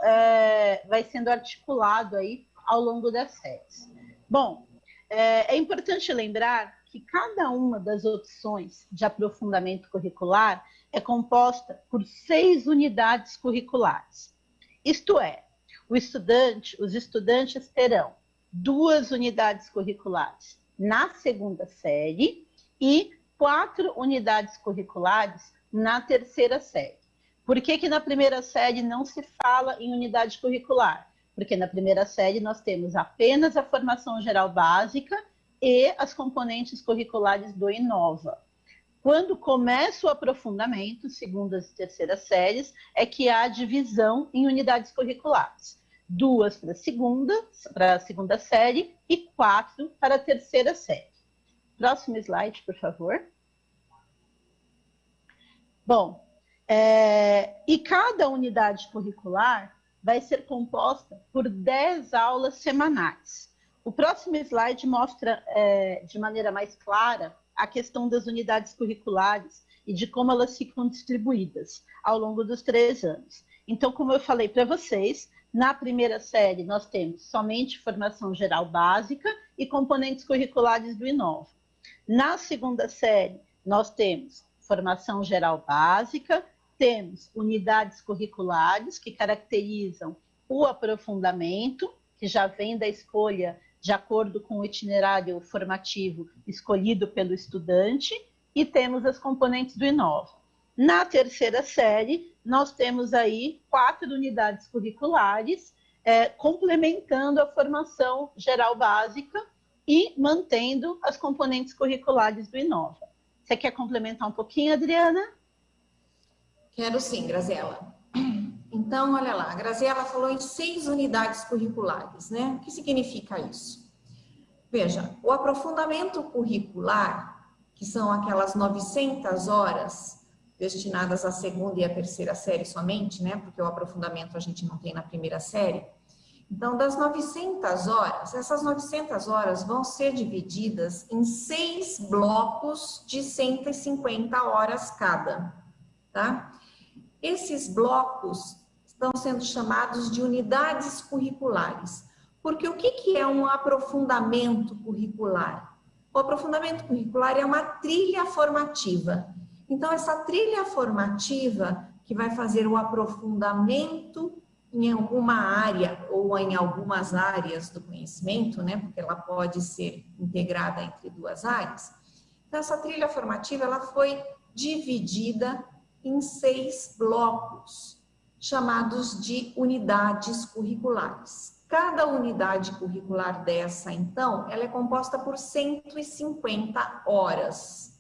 vai sendo articulado aí ao longo das séries. Bom, é importante lembrar que cada uma das opções de aprofundamento curricular é composta por 6 unidades curriculares. Isto é, os estudantes terão 2 unidades curriculares na segunda série e 4 unidades curriculares na terceira série. Por que na primeira série não se fala em unidade curricular? Porque na primeira série nós temos apenas a formação geral básica e as componentes curriculares do Inova. Quando começa o aprofundamento, segundas e terceiras séries, é que há divisão em unidades curriculares. 2 para a segunda série e 4 para a terceira série. Próximo slide, por favor. Bom, e cada unidade curricular vai ser composta por 10 aulas semanais. O próximo slide mostra de maneira mais clara a questão das unidades curriculares e de como elas ficam distribuídas ao longo dos 3 anos. Então, como eu falei para vocês, na primeira série nós temos somente formação geral básica e componentes curriculares do Inova. Na segunda série, nós temos formação geral básica, temos unidades curriculares que caracterizam o aprofundamento, que já vem da escolha de acordo com o itinerário formativo escolhido pelo estudante, e temos as componentes do Inova. Na terceira série, nós temos aí 4 unidades curriculares, complementando a formação geral básica e mantendo as componentes curriculares do Inova. Você quer complementar um pouquinho, Adriana? Quero sim, Graziela. Então, olha lá, a Graziela falou em 6 unidades curriculares, né? O que significa isso? Veja, o aprofundamento curricular, que são aquelas 900 horas destinadas à segunda e à terceira série somente, né? Porque o aprofundamento a gente não tem na primeira série. Então, das 900 horas, essas 900 horas vão ser divididas em 6 blocos de 150 horas cada, tá? Esses blocos estão sendo chamados de unidades curriculares. Porque o que é um aprofundamento curricular? O aprofundamento curricular é uma trilha formativa. Então, essa trilha formativa que vai fazer o aprofundamento em alguma área ou em algumas áreas do conhecimento, né? Porque ela pode ser integrada entre 2 áreas. Então, essa trilha formativa ela foi dividida em 6 blocos, chamados de unidades curriculares. Cada unidade curricular dessa, então, ela é composta por 150 horas.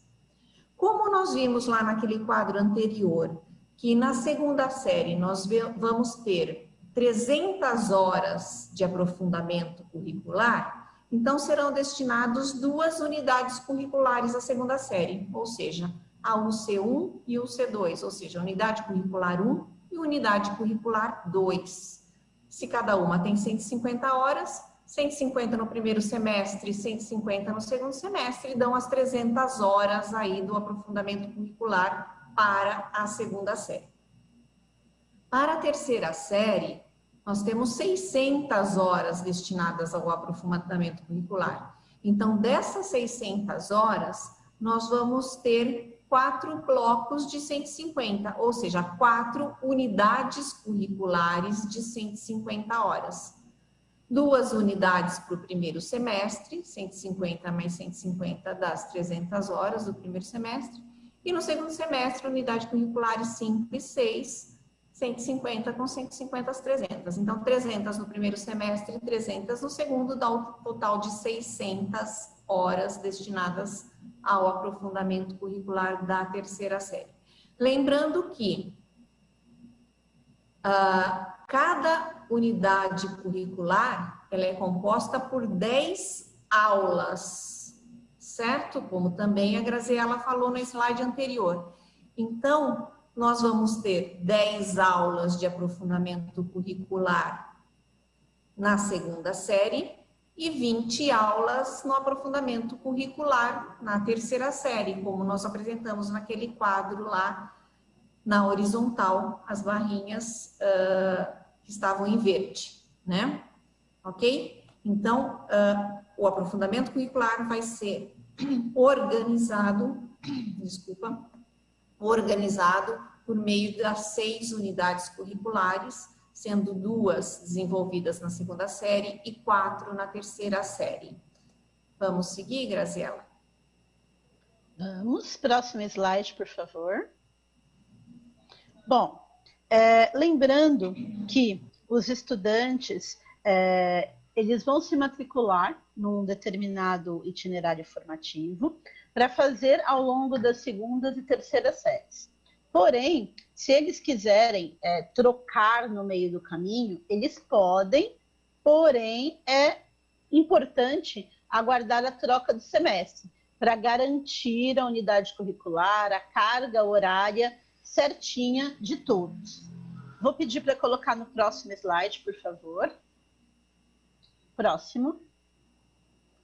Como nós vimos lá naquele quadro anterior, que na segunda série nós vamos ter 300 horas de aprofundamento curricular, Então, serão destinados 2 unidades curriculares à segunda série, ou seja, a UC1 e UC2, ou seja, unidade curricular 1 e unidade curricular 2. Se cada uma tem 150 horas, 150 no primeiro semestre, 150 no segundo semestre, dão as 300 horas aí do aprofundamento curricular para a segunda série. Para a terceira série, nós temos 600 horas destinadas ao aprofundamento curricular. Então, dessas 600 horas, nós vamos ter 4 blocos de 150, ou seja, 4 unidades curriculares de 150 horas. 2 unidades para o primeiro semestre, 150 mais 150 das 300 horas do primeiro semestre. E no segundo semestre, unidade curriculares 5 e 6, 150 com 150 as 300. Então, 300 no primeiro semestre e 300 no segundo, dá um total de 600 horas destinadas ao aprofundamento curricular da terceira série. Lembrando que cada unidade curricular ela é composta por 10 aulas, certo? Como também a Graziela falou no slide anterior. Então, nós vamos ter 10 aulas de aprofundamento curricular na segunda série e 20 aulas no aprofundamento curricular na terceira série, como nós apresentamos naquele quadro lá na horizontal, as barrinhas que estavam em verde, né? Ok? Então, o aprofundamento curricular vai ser organizado por meio das 6 unidades curriculares, sendo 2 desenvolvidas na segunda série e 4 na terceira série. Vamos seguir, Graziela? Vamos. Próximo slide, por favor. Bom, lembrando que os estudantes, eles vão se matricular num determinado itinerário formativo para fazer ao longo das segundas e terceiras séries. Porém, se eles quiserem trocar no meio do caminho, eles podem, porém é importante aguardar a troca do semestre para garantir a unidade curricular, a carga horária certinha de todos. Vou pedir para colocar no próximo slide, por favor. Próximo.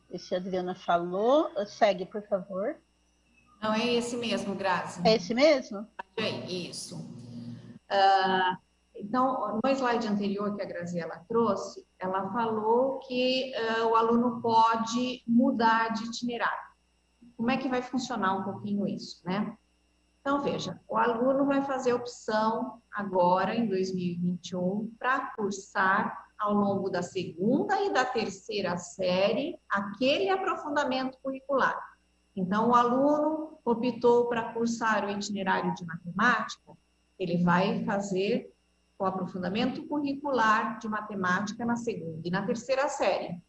Esse a Adriana falou. Segue, por favor. Não, é esse mesmo, Grazi. É esse mesmo? Isso. Então, no slide anterior que a Graziela trouxe, ela falou que o aluno pode mudar de itinerário. Como é que vai funcionar um pouquinho isso, né? Então, veja, o aluno vai fazer opção agora, em 2021, para cursar ao longo da segunda e da terceira série aquele aprofundamento curricular. Então, o aluno optou para cursar o itinerário de matemática, ele vai fazer o aprofundamento curricular de matemática na segunda e na terceira série.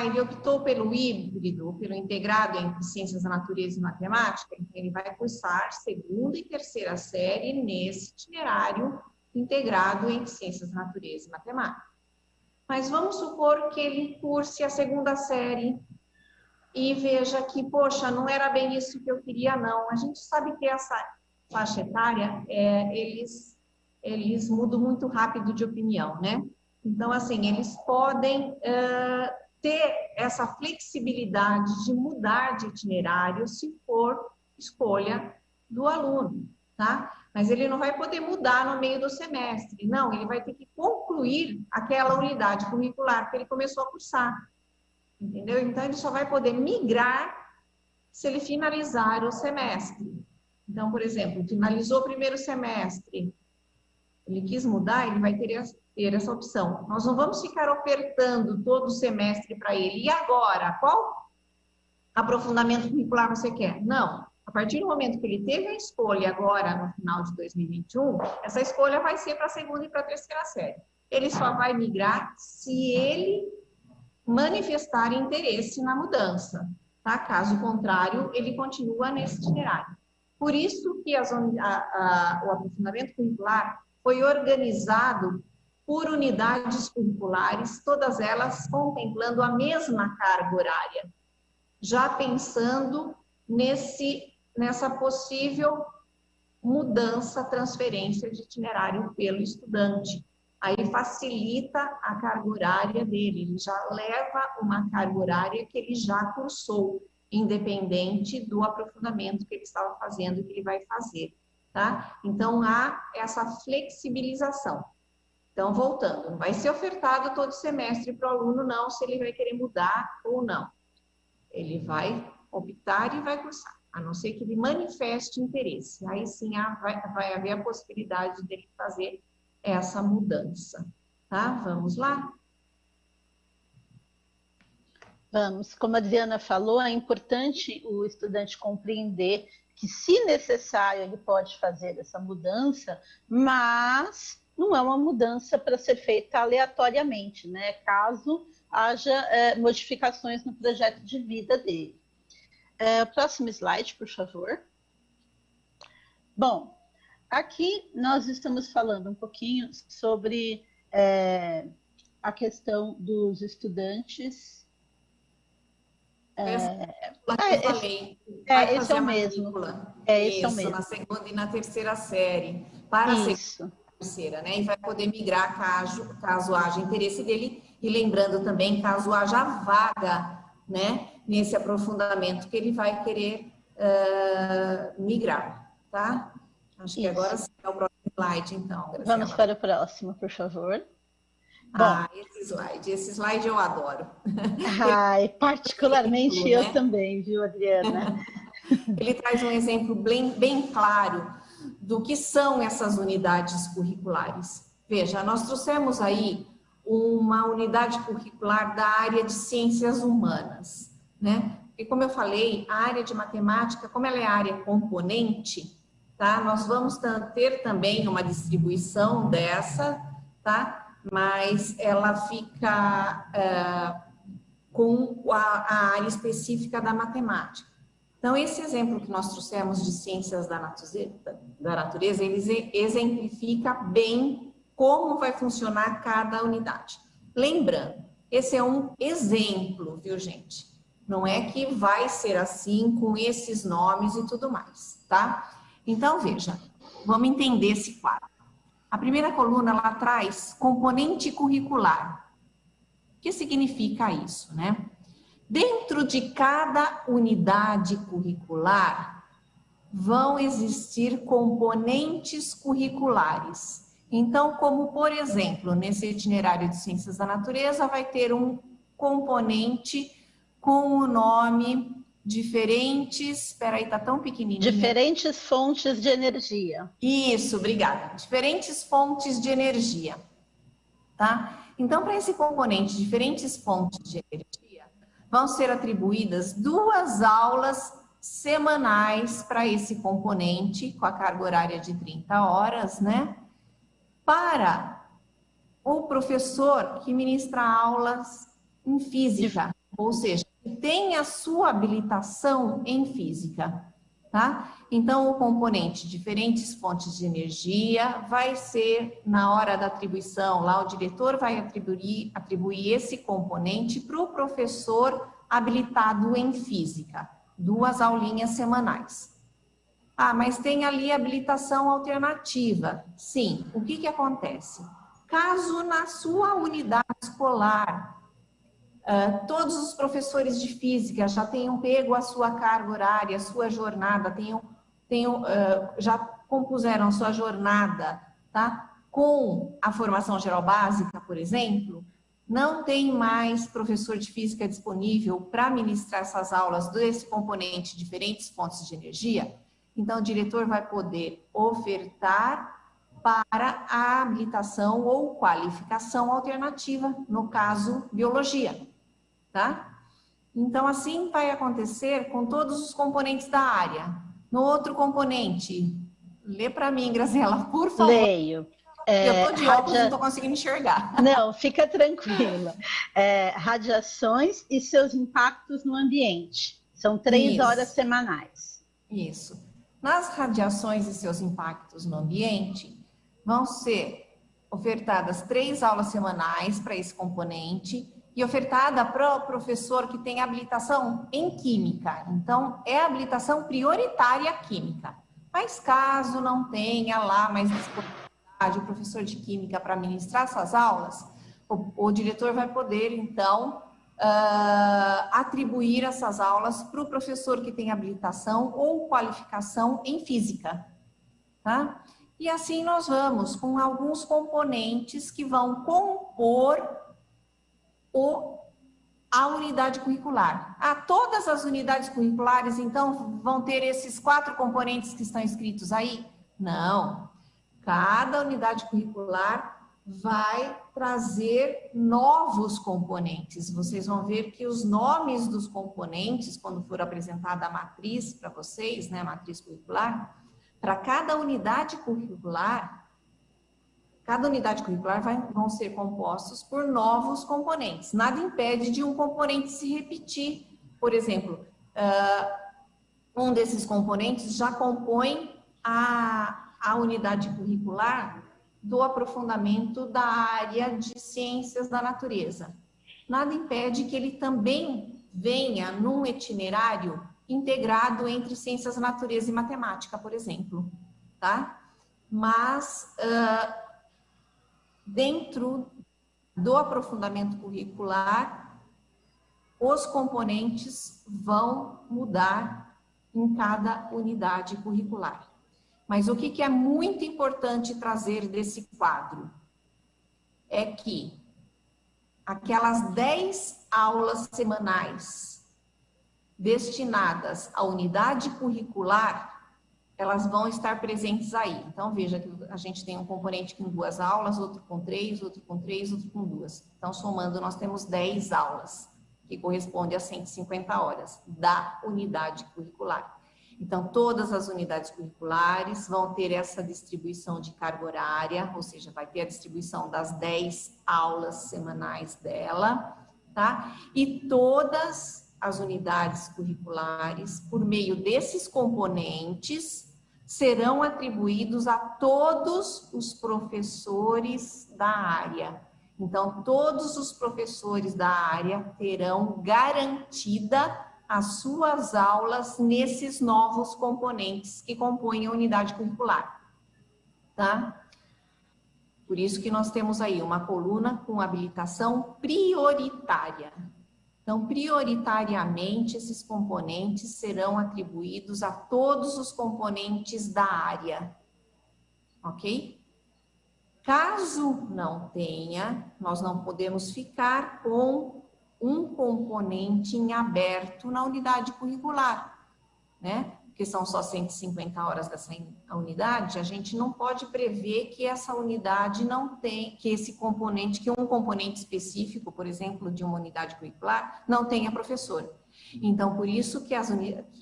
Ele optou pelo híbrido, pelo integrado entre ciências da natureza e matemática, então ele vai cursar segunda e terceira série nesse itinerário integrado entre ciências da natureza e matemática. Mas vamos supor que ele curse a segunda série e veja que, poxa, não era bem isso que eu queria, não. A gente sabe que essa faixa etária, eles mudam muito rápido de opinião, né? Então, assim, eles podem ter essa flexibilidade de mudar de itinerário se for escolha do aluno, tá? Mas ele não vai poder mudar no meio do semestre, não, ele vai ter que concluir aquela unidade curricular que ele começou a cursar, entendeu? Então, ele só vai poder migrar se ele finalizar o semestre. Então, por exemplo, finalizou o primeiro semestre, ele quis mudar, ele vai ter essa opção. Nós não vamos ficar ofertando todo o semestre para ele. E agora, qual aprofundamento curricular você quer? Não. A partir do momento que ele teve a escolha agora, no final de 2021, essa escolha vai ser para a segunda e para a terceira série. Ele só vai migrar se ele manifestar interesse na mudança, tá? Caso contrário, ele continua nesse itinerário. Por isso que o aprofundamento curricular foi organizado por unidades curriculares, todas elas contemplando a mesma carga horária, já pensando nessa possível mudança, transferência de itinerário pelo estudante. Aí facilita a carga horária dele, ele já leva uma carga horária que ele já cursou, independente do aprofundamento que ele estava fazendo e que ele vai fazer, tá? Então, há essa flexibilização. Então, voltando, vai ser ofertado todo semestre para o aluno, não, se ele vai querer mudar ou não. Ele vai optar e vai cursar, a não ser que ele manifeste interesse. Aí sim vai haver a possibilidade dele fazer essa mudança, tá? Vamos lá? Vamos. Como a Adriana falou, é importante o estudante compreender que, se necessário, ele pode fazer essa mudança, mas não é uma mudança para ser feita aleatoriamente, né? Caso haja modificações no projeto de vida dele. Próximo slide, por favor. Bom, aqui nós estamos falando um pouquinho sobre a questão dos estudantes. Esse é o mesmo. Esse é o mesmo. Na segunda e na terceira série. Para a segunda e terceira, né? E vai poder migrar caso haja interesse dele. E lembrando também, caso haja vaga, né? Nesse aprofundamento que ele vai querer migrar, tá? Acho que agora sim é o próximo slide, então, Graciela. Vamos para o próximo, por favor. Bom, esse slide eu adoro. Ai, particularmente eu também, viu, Adriana? Ele traz um exemplo bem claro do que são essas unidades curriculares. Veja, nós trouxemos aí uma unidade curricular da área de ciências humanas, né? E como eu falei, a área de matemática, como ela é área componente, tá? Nós vamos ter também uma distribuição dessa, tá? Mas ela fica com a área específica da matemática. Então, esse exemplo que nós trouxemos de ciências da natureza, ele exemplifica bem como vai funcionar cada unidade. Lembrando, esse é um exemplo, viu, gente? Não é que vai ser assim, com esses nomes e tudo mais, tá? Então, veja, vamos entender esse quadro. A primeira coluna, ela traz componente curricular. O que significa isso, né? Dentro de cada unidade curricular, vão existir componentes curriculares. Então, como, por exemplo, nesse itinerário de Ciências da Natureza, vai ter um componente com o nome diferentes... Espera aí, tá tão pequenininho. Diferentes fontes de energia. Isso, obrigada. Diferentes fontes de energia, tá? Então, para esse componente, diferentes fontes de energia, vão ser atribuídas 2 aulas semanais para esse componente, com a carga horária de 30 horas, né? Para o professor que ministra aulas em física, ou seja, tem a sua habilitação em física, tá? Então, o componente diferentes fontes de energia vai ser, na hora da atribuição, lá o diretor vai atribuir esse componente para o professor habilitado em física, 2 aulinhas semanais. Ah, mas tem ali habilitação alternativa. Sim, o que acontece? Caso na sua unidade escolar, todos os professores de física já tenham pego a sua carga horária, a sua jornada, já compuseram sua jornada, tá? Com a formação geral básica, por exemplo, não tem mais professor de física disponível para ministrar essas aulas desse componente, diferentes fontes de energia, então o diretor vai poder ofertar para a habilitação ou qualificação alternativa, no caso, biologia, tá? Então, assim vai acontecer com todos os componentes da área. No outro componente, lê para mim, Graziela, por favor. Leio. Eu tô de óculos, não tô conseguindo enxergar. Não, fica tranquila. Radiações e seus impactos no ambiente. São 3 horas semanais. Isso. Nas radiações e seus impactos no ambiente, vão ser ofertadas 3 aulas semanais para esse componente e ofertada para o professor que tem habilitação em Química. Então, é habilitação prioritária Química. Mas caso não tenha lá mais disponibilidade o professor de Química para ministrar essas aulas, o diretor vai poder, então, atribuir essas aulas para o professor que tem habilitação ou qualificação em Física, tá? E assim nós vamos com alguns componentes que vão compor a unidade curricular. Todas as unidades curriculares, então, vão ter esses 4 componentes que estão escritos aí? Não. Cada unidade curricular vai trazer novos componentes. Vocês vão ver que os nomes dos componentes, quando for apresentada a matriz para vocês, né, a matriz curricular, para cada unidade curricular vão ser compostos por novos componentes. Nada impede de um componente se repetir. Por exemplo, um desses componentes já compõe a unidade curricular do aprofundamento da área de ciências da natureza. Nada impede que ele também venha num itinerário integrado entre ciências da natureza e matemática, por exemplo, tá? Mas dentro do aprofundamento curricular, os componentes vão mudar em cada unidade curricular. Mas o que é muito importante trazer desse quadro é que aquelas 10 aulas semanais destinadas à unidade curricular, elas vão estar presentes aí. Então, veja que a gente tem um componente com 2 aulas, outro com 3, outro com 3, outro com 2. Então, somando, nós temos 10 aulas, que corresponde a 150 horas da unidade curricular. Então, todas as unidades curriculares vão ter essa distribuição de carga horária, ou seja, vai ter a distribuição das 10 aulas semanais dela, tá? E todas as unidades curriculares, por meio desses componentes, serão atribuídos a todos os professores da área. Então, todos os professores da área terão garantida as suas aulas nesses novos componentes que compõem a unidade curricular, tá? Por isso que nós temos aí uma coluna com habilitação prioritária. Então, prioritariamente, esses componentes serão atribuídos a todos os componentes da área, ok? Caso não tenha, nós não podemos ficar com um componente em aberto na unidade curricular, né? Porque são só 150 horas dessa unidade, a gente não pode prever que essa unidade não tem, que esse componente, que um componente específico, por exemplo, de uma unidade curricular, não tenha professor. Então, por isso que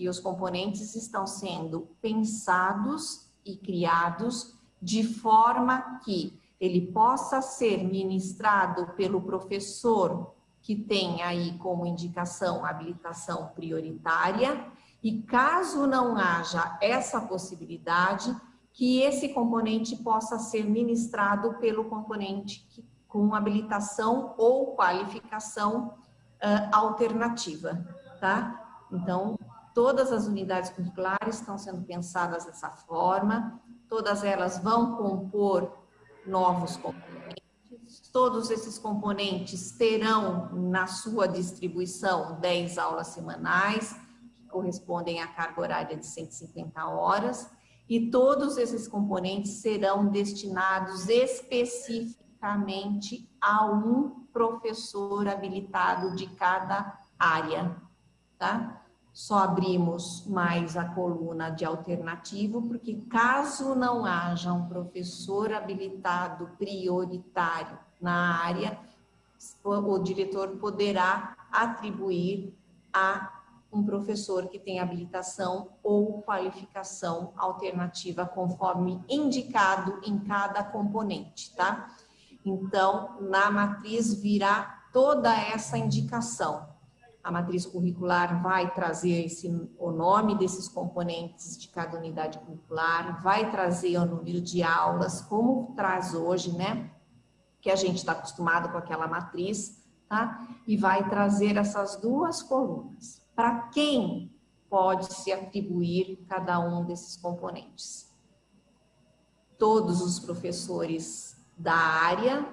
os componentes estão sendo pensados e criados de forma que ele possa ser ministrado pelo professor que tem aí como indicação habilitação prioritária, e caso não haja essa possibilidade, que esse componente possa ser ministrado pelo componente com habilitação ou qualificação alternativa, tá? Então, todas as unidades curriculares estão sendo pensadas dessa forma, todas elas vão compor novos componentes. Todos esses componentes terão na sua distribuição 10 aulas semanais, que correspondem à carga horária de 150 horas, e todos esses componentes serão destinados especificamente a um professor habilitado de cada área, tá? Só abrimos mais a coluna de alternativo, porque caso não haja um professor habilitado prioritário na área, o diretor poderá atribuir a um professor que tem habilitação ou qualificação alternativa, conforme indicado em cada componente, tá? Então, na matriz virá toda essa indicação. A matriz curricular vai trazer o nome desses componentes de cada unidade curricular, vai trazer o número de aulas, como traz hoje, né? que a gente está acostumado com aquela matriz, tá? E vai trazer essas duas colunas. Para quem pode se atribuir cada um desses componentes? Todos os professores da área,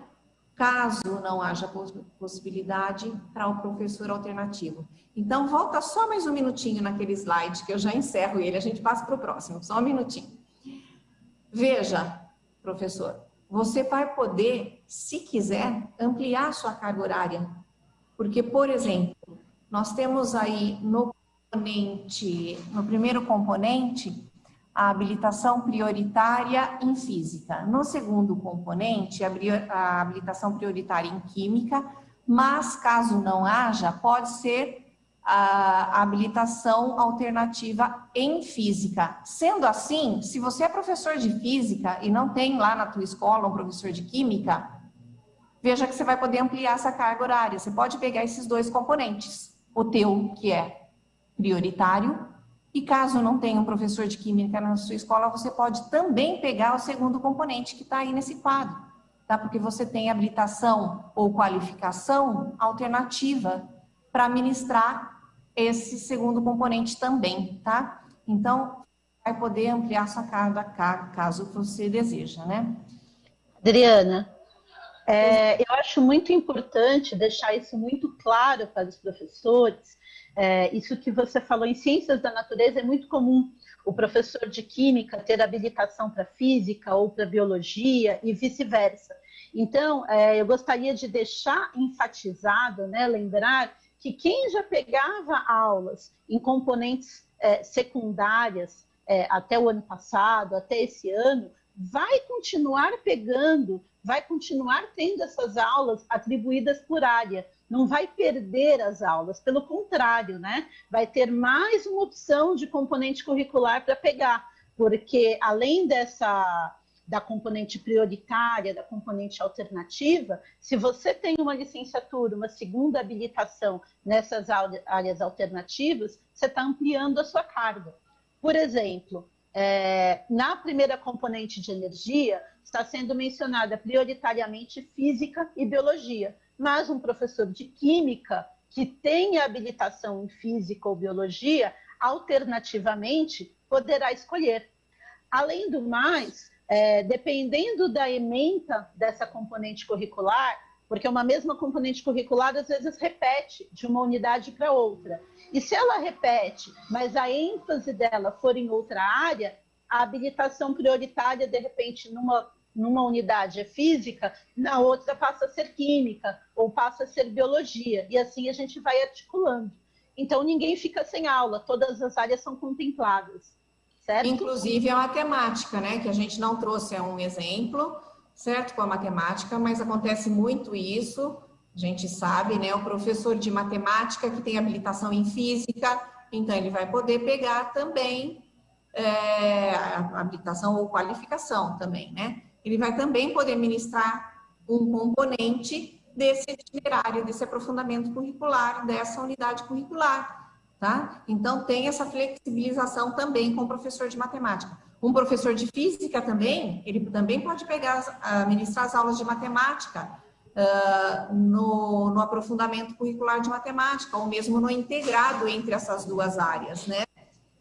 caso não haja possibilidade para o professor alternativo. Então, volta só mais um minutinho naquele slide, que eu já encerro ele, a gente passa para o próximo, só um minutinho. Veja, professor, você vai poder, se quiser, ampliar sua carga horária. Porque, por exemplo, nós temos aí no primeiro componente, a habilitação prioritária em física. No segundo componente, a habilitação prioritária em química, mas caso não haja, pode ser a habilitação alternativa em física. Sendo assim, se você é professor de física e não tem lá na tua escola um professor de química, veja que você vai poder ampliar essa carga horária. Você pode pegar esses dois componentes, o teu, que é prioritário, e caso não tenha um professor de química na sua escola, você pode também pegar o segundo componente que está aí nesse quadro, tá? Porque você tem habilitação ou qualificação alternativa para ministrar esse segundo componente também, tá? Então, vai poder ampliar sua carga caso você deseja, né? Adriana, eu acho muito importante deixar isso muito claro para os professores. Isso que você falou em ciências da natureza é muito comum. O professor de química ter habilitação para física ou para biologia e vice-versa. Então, eu gostaria de deixar enfatizado, né, lembrar que quem já pegava aulas em componentes secundárias até o ano passado, até esse ano, vai continuar pegando, vai continuar tendo essas aulas atribuídas por área. Não vai perder as aulas, pelo contrário, né? Vai ter mais uma opção de componente curricular para pegar, porque além da componente prioritária, da componente alternativa, se você tem uma licenciatura, uma segunda habilitação nessas áreas alternativas, você está ampliando a sua carga. Por exemplo, na primeira componente de energia, está sendo mencionada prioritariamente física e biologia, mas um professor de química que tenha habilitação em física ou biologia, alternativamente, poderá escolher. Além do mais, dependendo da ementa dessa componente curricular, porque uma mesma componente curricular às vezes repete de uma unidade para outra. E se ela repete, mas a ênfase dela for em outra área, a habilitação prioritária, de repente, numa unidade é física, na outra passa a ser química ou passa a ser biologia. E assim a gente vai articulando. Então, ninguém fica sem aula, todas as áreas são contempladas. Certo? Inclusive a matemática, né? Que a gente não trouxe um exemplo, certo? Com a matemática, mas acontece muito isso, a gente sabe, né? O professor de matemática que tem habilitação em física, então ele vai poder pegar também a habilitação ou qualificação também, né? Ele vai também poder ministrar um componente desse itinerário, desse aprofundamento curricular, dessa unidade curricular, tá? Então, tem essa flexibilização também com o professor de matemática. Um professor de física também, ele também pode ministrar as aulas de matemática no aprofundamento curricular de matemática, ou mesmo no integrado entre essas duas áreas, né?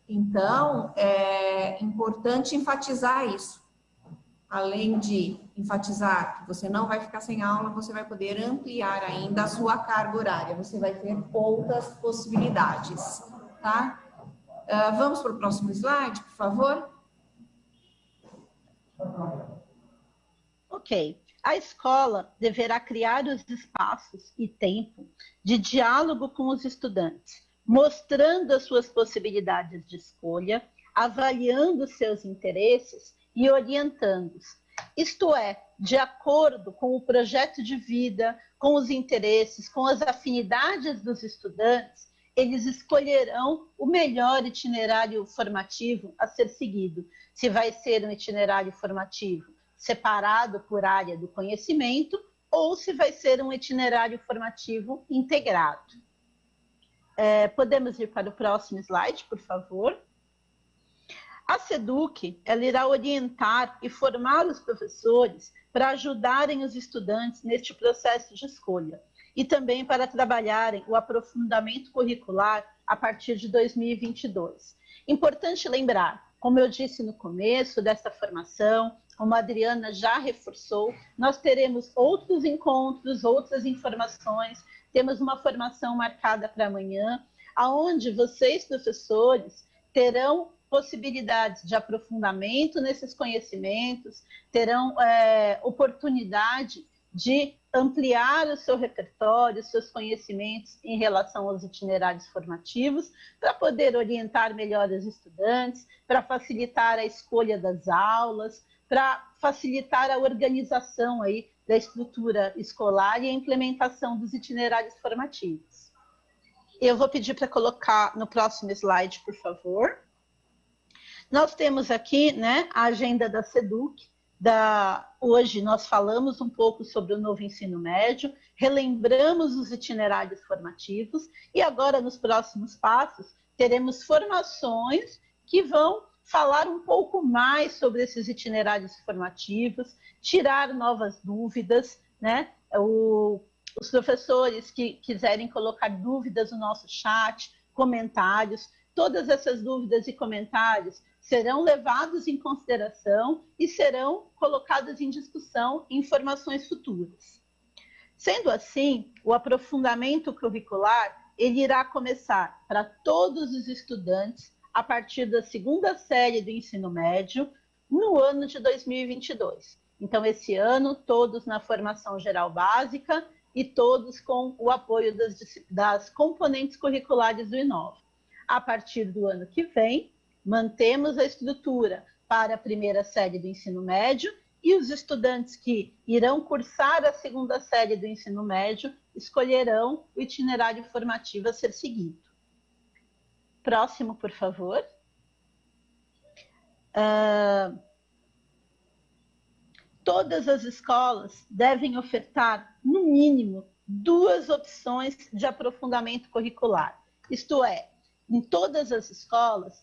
Então, é importante enfatizar isso. Além de enfatizar que você não vai ficar sem aula, você vai poder ampliar ainda a sua carga horária. Você vai ter outras possibilidades, tá? Vamos para o próximo slide, por favor? Ok. A escola deverá criar os espaços e tempo de diálogo com os estudantes, mostrando as suas possibilidades de escolha, avaliando seus interesses e orientando-os. Isto é, de acordo com o projeto de vida, com os interesses, com as afinidades dos estudantes, eles escolherão o melhor itinerário formativo a ser seguido. Se vai ser um itinerário formativo separado por área do conhecimento ou se vai ser um itinerário formativo integrado. Podemos ir para o próximo slide, por favor? A SEDUC, ela irá orientar e formar os professores para ajudarem os estudantes neste processo de escolha e também para trabalharem o aprofundamento curricular a partir de 2022. Importante lembrar, como eu disse no começo dessa formação, como a Adriana já reforçou, nós teremos outros encontros, outras informações, temos uma formação marcada para amanhã, onde vocês, professores, terão possibilidades de aprofundamento nesses conhecimentos, terão oportunidade de ampliar o seu repertório, os seus conhecimentos em relação aos itinerários formativos, para poder orientar melhor os estudantes, para facilitar a escolha das aulas, para facilitar a organização aí da estrutura escolar e a implementação dos itinerários formativos. Eu vou pedir para colocar no próximo slide, por favor. Nós temos aqui, né, a agenda da SEDUC. Hoje nós falamos um pouco sobre o novo ensino médio, relembramos os itinerários formativos e agora, nos próximos passos, teremos formações que vão falar um pouco mais sobre esses itinerários formativos, tirar novas dúvidas, né? Os professores que quiserem colocar dúvidas no nosso chat, comentários, todas essas dúvidas e comentários serão levados em consideração e serão colocados em discussão em formações futuras. Sendo assim, o aprofundamento curricular ele irá começar para todos os estudantes a partir da segunda série do ensino médio no ano de 2022. Então, esse ano, todos na formação geral básica e todos com o apoio das componentes curriculares do Inova. A partir do ano que vem, mantemos a estrutura para a primeira série do ensino médio e os estudantes que irão cursar a segunda série do ensino médio escolherão o itinerário formativo a ser seguido. Próximo, por favor. Todas as escolas devem ofertar, no mínimo, 2 opções de aprofundamento curricular. Isto é, em todas as escolas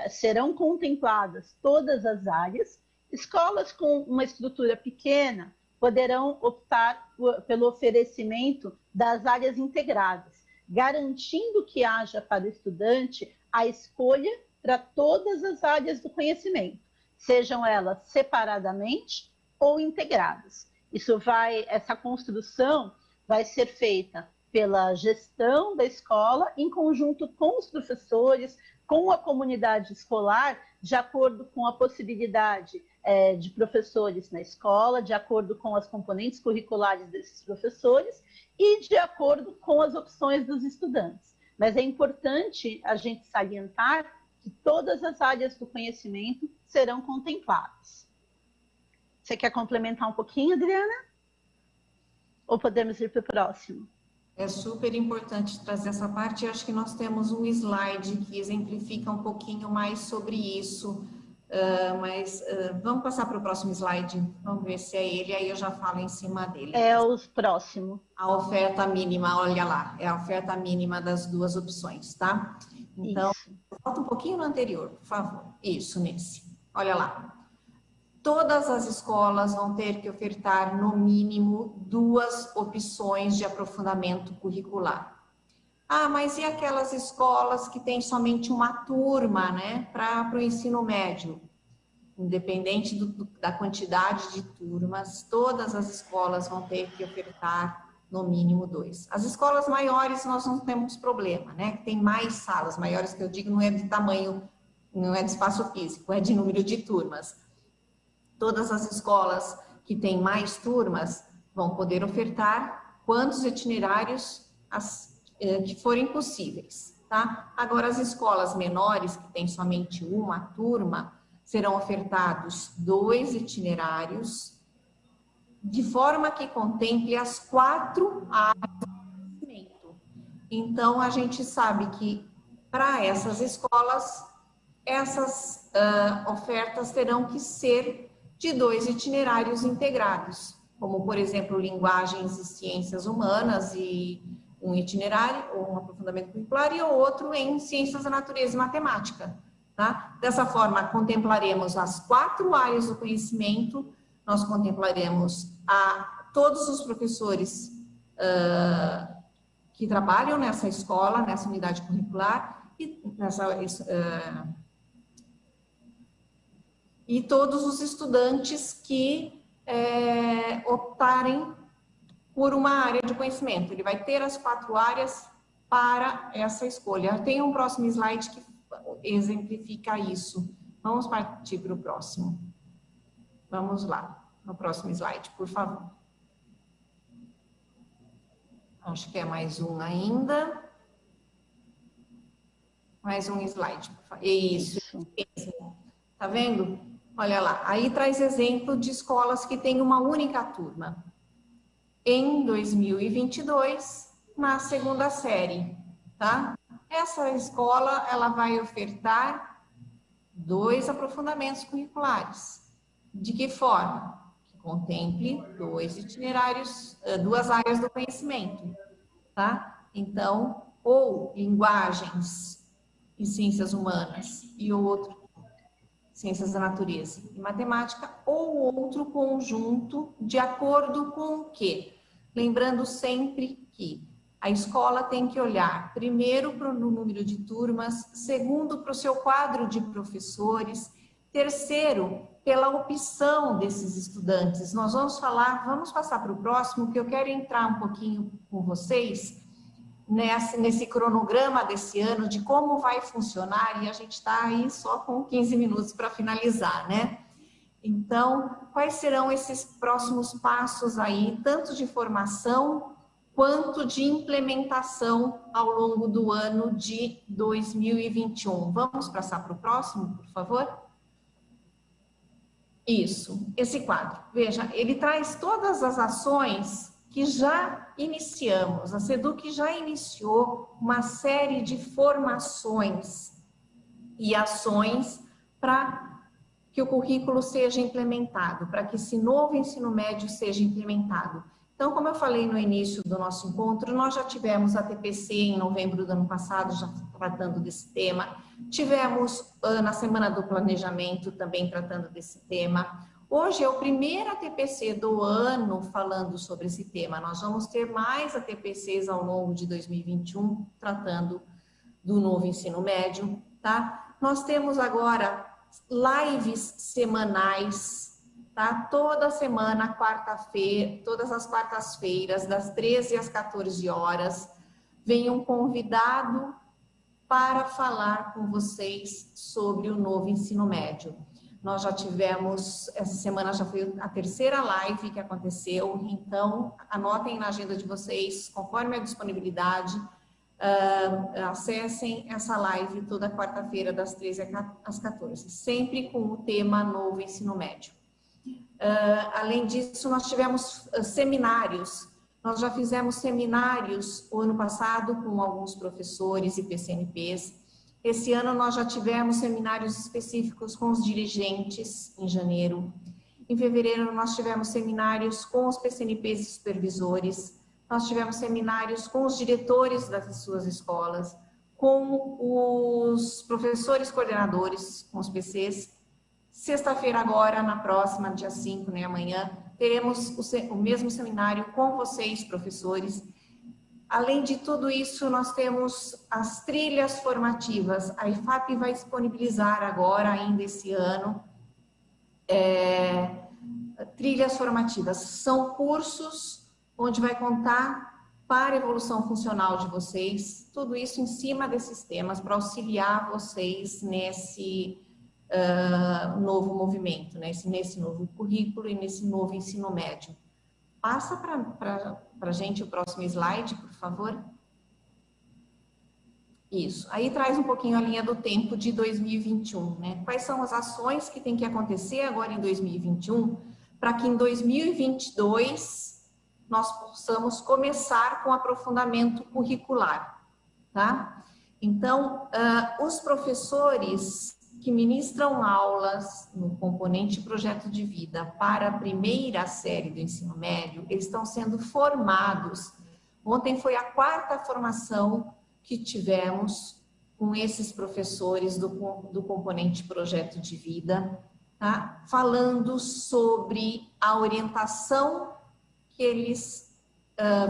serão contempladas todas as áreas. Escolas com uma estrutura pequena poderão optar pelo oferecimento das áreas integradas, garantindo que haja para o estudante a escolha para todas as áreas do conhecimento, sejam elas separadamente ou integradas. Essa construção vai ser feita pela gestão da escola, em conjunto com os professores, com a comunidade escolar, de acordo com a possibilidade de professores na escola, de acordo com as componentes curriculares desses professores e de acordo com as opções dos estudantes. Mas é importante a gente salientar que todas as áreas do conhecimento serão contempladas. Você quer complementar um pouquinho, Adriana? Ou podemos ir para o próximo? É super importante trazer essa parte. Eu acho que nós temos um slide que exemplifica um pouquinho mais sobre isso, vamos passar para o próximo slide, vamos ver se é ele, aí eu já falo em cima dele. É o próximo. A oferta mínima, olha lá, é a oferta mínima das 2 opções, tá? Então, volta um pouquinho no anterior, por favor. Isso, nesse. Olha lá. Todas as escolas vão ter que ofertar, no mínimo, 2 opções de aprofundamento curricular. Ah, mas e aquelas escolas que têm somente uma turma, né, para o ensino médio? Independente da quantidade de turmas, todas as escolas vão ter que ofertar, no mínimo, 2. As escolas maiores, nós não temos problema, né, que tem mais salas. Maiores que eu digo não é de tamanho, não é de espaço físico, é de número de turmas. Todas as escolas que têm mais turmas vão poder ofertar quantos itinerários que forem possíveis, tá? Agora, as escolas menores, que têm somente uma turma, serão ofertados 2 itinerários, de forma que contemple as 4 áreas do conhecimento. Então, a gente sabe que, para essas escolas, essas ofertas terão que ser de 2 itinerários integrados, como, por exemplo, linguagens e ciências humanas e um itinerário, ou um aprofundamento curricular, e o outro em ciências da natureza e matemática. tá? Dessa forma, contemplaremos as 4 áreas do conhecimento, nós contemplaremos todos os professores que trabalham nessa escola, nessa unidade curricular, e todos os estudantes que optarem por uma área de conhecimento. Ele vai ter as 4 áreas para essa escolha. Tem um próximo slide que exemplifica isso. Vamos partir para o próximo. Vamos lá, no próximo slide, por favor. Acho que é mais um ainda. Mais um slide. Isso. Tá vendo? Olha lá, aí traz exemplo de escolas que têm uma única turma. Em 2022, na 2ª série, tá? Essa escola, ela vai ofertar 2 aprofundamentos curriculares. De que forma? Que contemple 2 itinerários, 2 áreas do conhecimento, tá? Então, ou linguagens e ciências humanas e outro, ciências da natureza e matemática, ou outro conjunto de acordo com o quê? Lembrando sempre que a escola tem que olhar, primeiro, para o número de turmas, segundo, para o seu quadro de professores, terceiro, pela opção desses estudantes. Nós vamos passar para o próximo, que eu quero entrar um pouquinho com vocês nesse cronograma desse ano, de como vai funcionar, e a gente está aí só com 15 minutos para finalizar, né? Então, quais serão esses próximos passos aí, tanto de formação quanto de implementação ao longo do ano de 2021? Vamos passar para o próximo, por favor? Isso, esse quadro. Veja, ele traz todas as ações que já iniciamos. A SEDUC já iniciou uma série de formações e ações para que o currículo seja implementado, para que esse novo ensino médio seja implementado. Então, como eu falei no início do nosso encontro, nós já tivemos a TPC em novembro do ano passado, já tratando desse tema. Tivemos na Semana do Planejamento também tratando desse tema. Hoje é o primeiro ATPC do ano falando sobre esse tema. Nós vamos ter mais ATPCs ao longo de 2021 tratando do novo ensino médio, tá? Nós temos agora lives semanais, tá? Toda semana, quarta-feira, todas as quartas-feiras, das 13 às 14 horas, vem um convidado para falar com vocês sobre o novo ensino médio. Nós já tivemos, essa semana já foi a 3ª live que aconteceu, então anotem na agenda de vocês, conforme a disponibilidade, acessem essa live toda quarta-feira, das 13 às 14, sempre com o tema novo ensino médio. Além disso, nós tivemos seminários. Nós já fizemos seminários o ano passado com alguns professores e PCNPs. Esse ano nós já tivemos seminários específicos com os dirigentes em janeiro. Em fevereiro nós tivemos seminários com os PCNPs e supervisores. Nós tivemos seminários com os diretores das suas escolas, com os professores coordenadores, com os PCs. Sexta-feira agora, na próxima, dia 5, né, amanhã, teremos o mesmo seminário com vocês, professores. Além de tudo isso, nós temos as trilhas formativas. A IFAP vai disponibilizar agora, ainda esse ano, trilhas formativas. São cursos onde vai contar para a evolução funcional de vocês, tudo isso em cima desses temas, para auxiliar vocês nesse novo movimento, né? Nesse novo currículo e nesse novo ensino médio. Passa para a gente o próximo slide, por favor. Isso. Aí traz um pouquinho a linha do tempo de 2021, né? Quais são as ações que tem que acontecer agora em 2021 para que em 2022 nós possamos começar com aprofundamento curricular, tá? Então, os professores que ministram aulas no componente projeto de vida para a 1ª série do ensino médio, eles estão sendo formados. Ontem foi a 4ª formação que tivemos com esses professores do componente projeto de vida, tá? Falando sobre a orientação que eles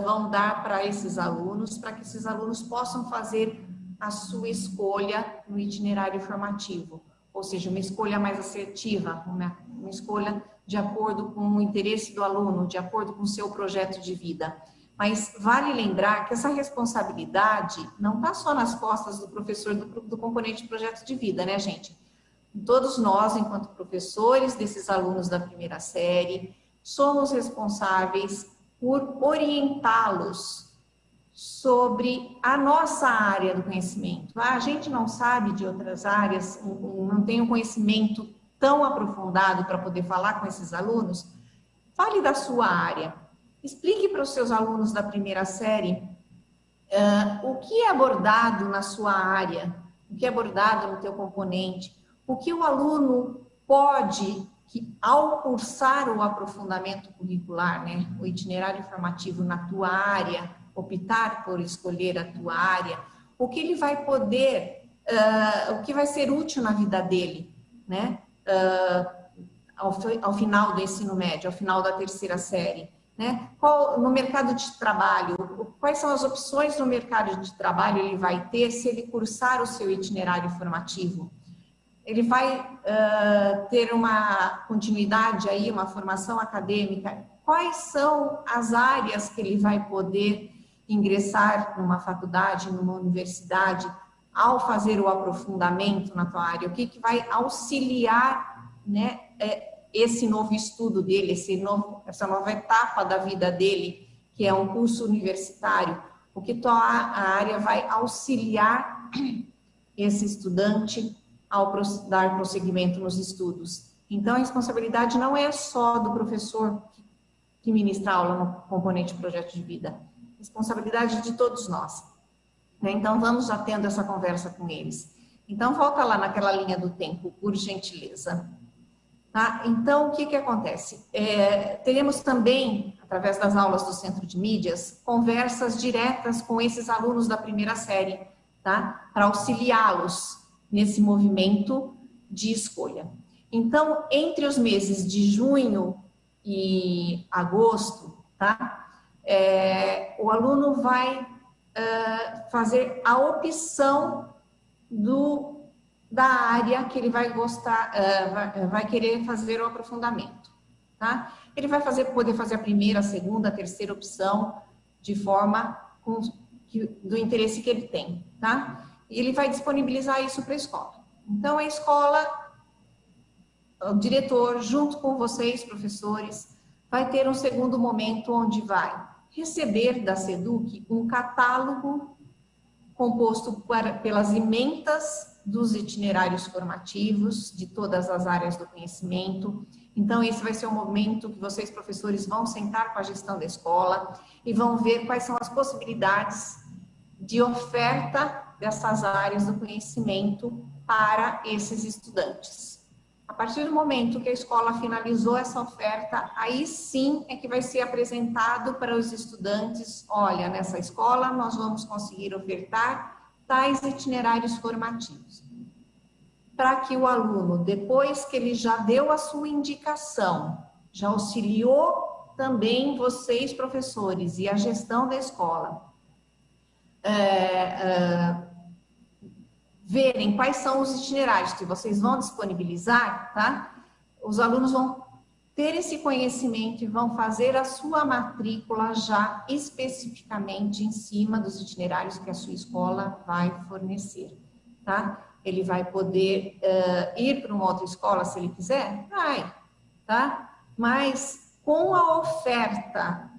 vão dar para esses alunos, para que esses alunos possam fazer a sua escolha no itinerário formativo, ou seja, uma escolha mais assertiva, uma escolha de acordo com o interesse do aluno, de acordo com o seu projeto de vida. Mas vale lembrar que essa responsabilidade não está só nas costas do professor do componente projeto de vida, né, gente? Todos nós, enquanto professores desses alunos da primeira série, somos responsáveis por orientá-los sobre a nossa área do conhecimento. A gente não sabe de outras áreas, não tem um conhecimento tão aprofundado para poder falar com esses alunos. Fale da sua área. Explique para os seus alunos da primeira série o que é abordado na sua área, o que é abordado no teu componente, o que o aluno pode, ao cursar o aprofundamento curricular, né, o itinerário formativo na tua área, optar por escolher a tua área, o que ele vai poder, o que vai ser útil na vida dele, né, ao final do ensino médio, ao final da terceira série, né? No mercado de trabalho, quais são as opções no mercado de trabalho ele vai ter se ele cursar o seu itinerário formativo? Ele vai ter uma continuidade aí, uma formação acadêmica? Quais são as áreas que ele vai poder ingressar numa faculdade, numa universidade, ao fazer o aprofundamento na tua área? O que vai auxiliar, né, esse novo estudo dele, essa nova etapa da vida dele, que é um curso universitário? O que a área vai auxiliar esse estudante ao dar prosseguimento nos estudos? Então, a responsabilidade não é só do professor que ministra aula no componente projeto de vida, responsabilidade de todos nós, né? Então, vamos já tendo essa conversa com eles. Então, volta lá naquela linha do tempo, por gentileza. Tá? Então, o que acontece? Teremos também, através das aulas do Centro de Mídias, conversas diretas com esses alunos da primeira série, tá? Para auxiliá-los nesse movimento de escolha. Então, entre os meses de junho e agosto, tá? O aluno vai fazer a opção da área que ele vai gostar, vai querer fazer o aprofundamento, tá? Ele vai poder fazer a primeira, a segunda, a terceira opção de forma do interesse que ele tem, tá? E ele vai disponibilizar isso para a escola. Então, a escola, o diretor, junto com vocês, professores, vai ter um segundo momento onde vai receber da SEDUC um catálogo composto pelas ementas dos itinerários formativos de todas as áreas do conhecimento. Então, esse vai ser o momento que vocês, professores, vão sentar com a gestão da escola e vão ver quais são as possibilidades de oferta dessas áreas do conhecimento para esses estudantes. A partir do momento que a escola finalizou essa oferta, aí sim é que vai ser apresentado para os estudantes: olha, nessa escola nós vamos conseguir ofertar tais itinerários formativos. Para que o aluno, depois que ele já deu a sua indicação, já auxiliou também vocês, professores, e a gestão da escola, verem quais são os itinerários que vocês vão disponibilizar, tá? Os alunos vão ter esse conhecimento e vão fazer a sua matrícula já especificamente em cima dos itinerários que a sua escola vai fornecer, tá? Ele vai poder ir para uma outra escola se ele quiser? Vai, tá? Mas com a oferta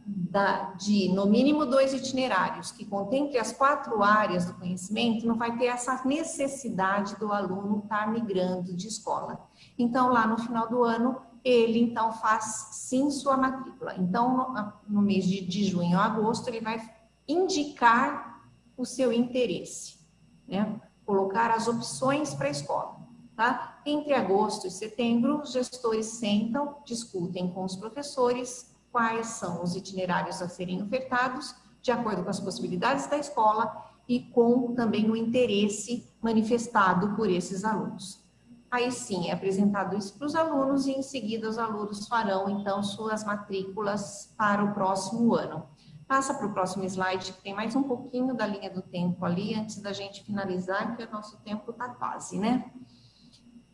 de, no mínimo, 2 itinerários, que contemple as 4 áreas do conhecimento, não vai ter essa necessidade do aluno estar migrando de escola. Então, lá no final do ano, ele, então, faz, sim, sua matrícula. Então, no mês de junho a agosto, ele vai indicar o seu interesse, né? Colocar as opções para a escola, tá? Entre agosto e setembro, os gestores sentam, discutem com os professores quais são os itinerários a serem ofertados, de acordo com as possibilidades da escola, e com também o interesse manifestado por esses alunos. Aí sim, é apresentado isso para os alunos e em seguida os alunos farão então suas matrículas para o próximo ano. Passa para o próximo slide, que tem mais um pouquinho da linha do tempo ali, antes da gente finalizar, porque o nosso tempo está quase, né?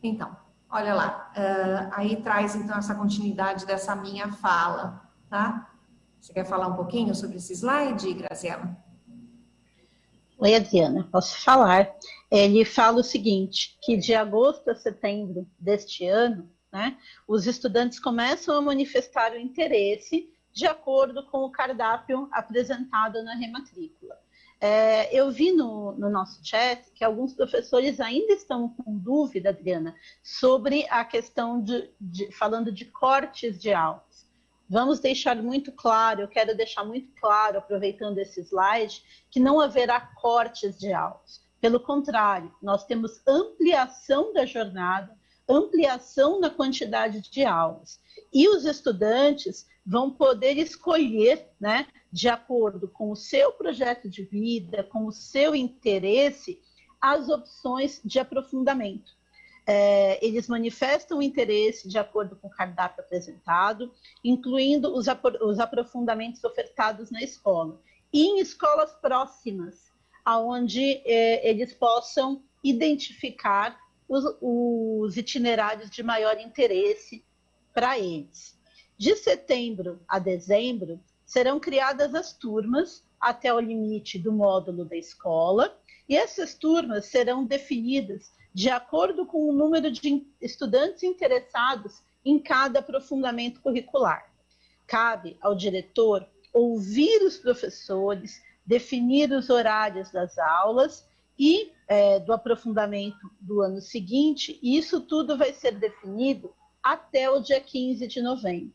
Então, olha lá, aí traz então essa continuidade dessa minha fala, tá? Você quer falar um pouquinho sobre esse slide, Graziela? Oi, Adriana, posso falar? Ele fala o seguinte, que de agosto a setembro deste ano, né, os estudantes começam a manifestar o interesse de acordo com o cardápio apresentado na rematrícula. Eu vi no nosso chat que alguns professores ainda estão com dúvida, Adriana, sobre a questão falando de cortes de aulas. Vamos deixar muito claro, eu quero deixar muito claro, aproveitando esse slide, que não haverá cortes de aulas. Pelo contrário, nós temos ampliação da jornada, ampliação na quantidade de aulas. E os estudantes vão poder escolher, né, de acordo com o seu projeto de vida, com o seu interesse, as opções de aprofundamento. Eles manifestam o interesse de acordo com o cardápio apresentado, incluindo os aprofundamentos ofertados na escola. E em escolas próximas, onde eles possam identificar os itinerários de maior interesse para eles. De setembro a dezembro, serão criadas as turmas até o limite do módulo da escola, e essas turmas serão definidas de acordo com o número de estudantes interessados em cada aprofundamento curricular. Cabe ao diretor ouvir os professores, definir os horários das aulas e do aprofundamento do ano seguinte, e isso tudo vai ser definido até o dia 15 de novembro.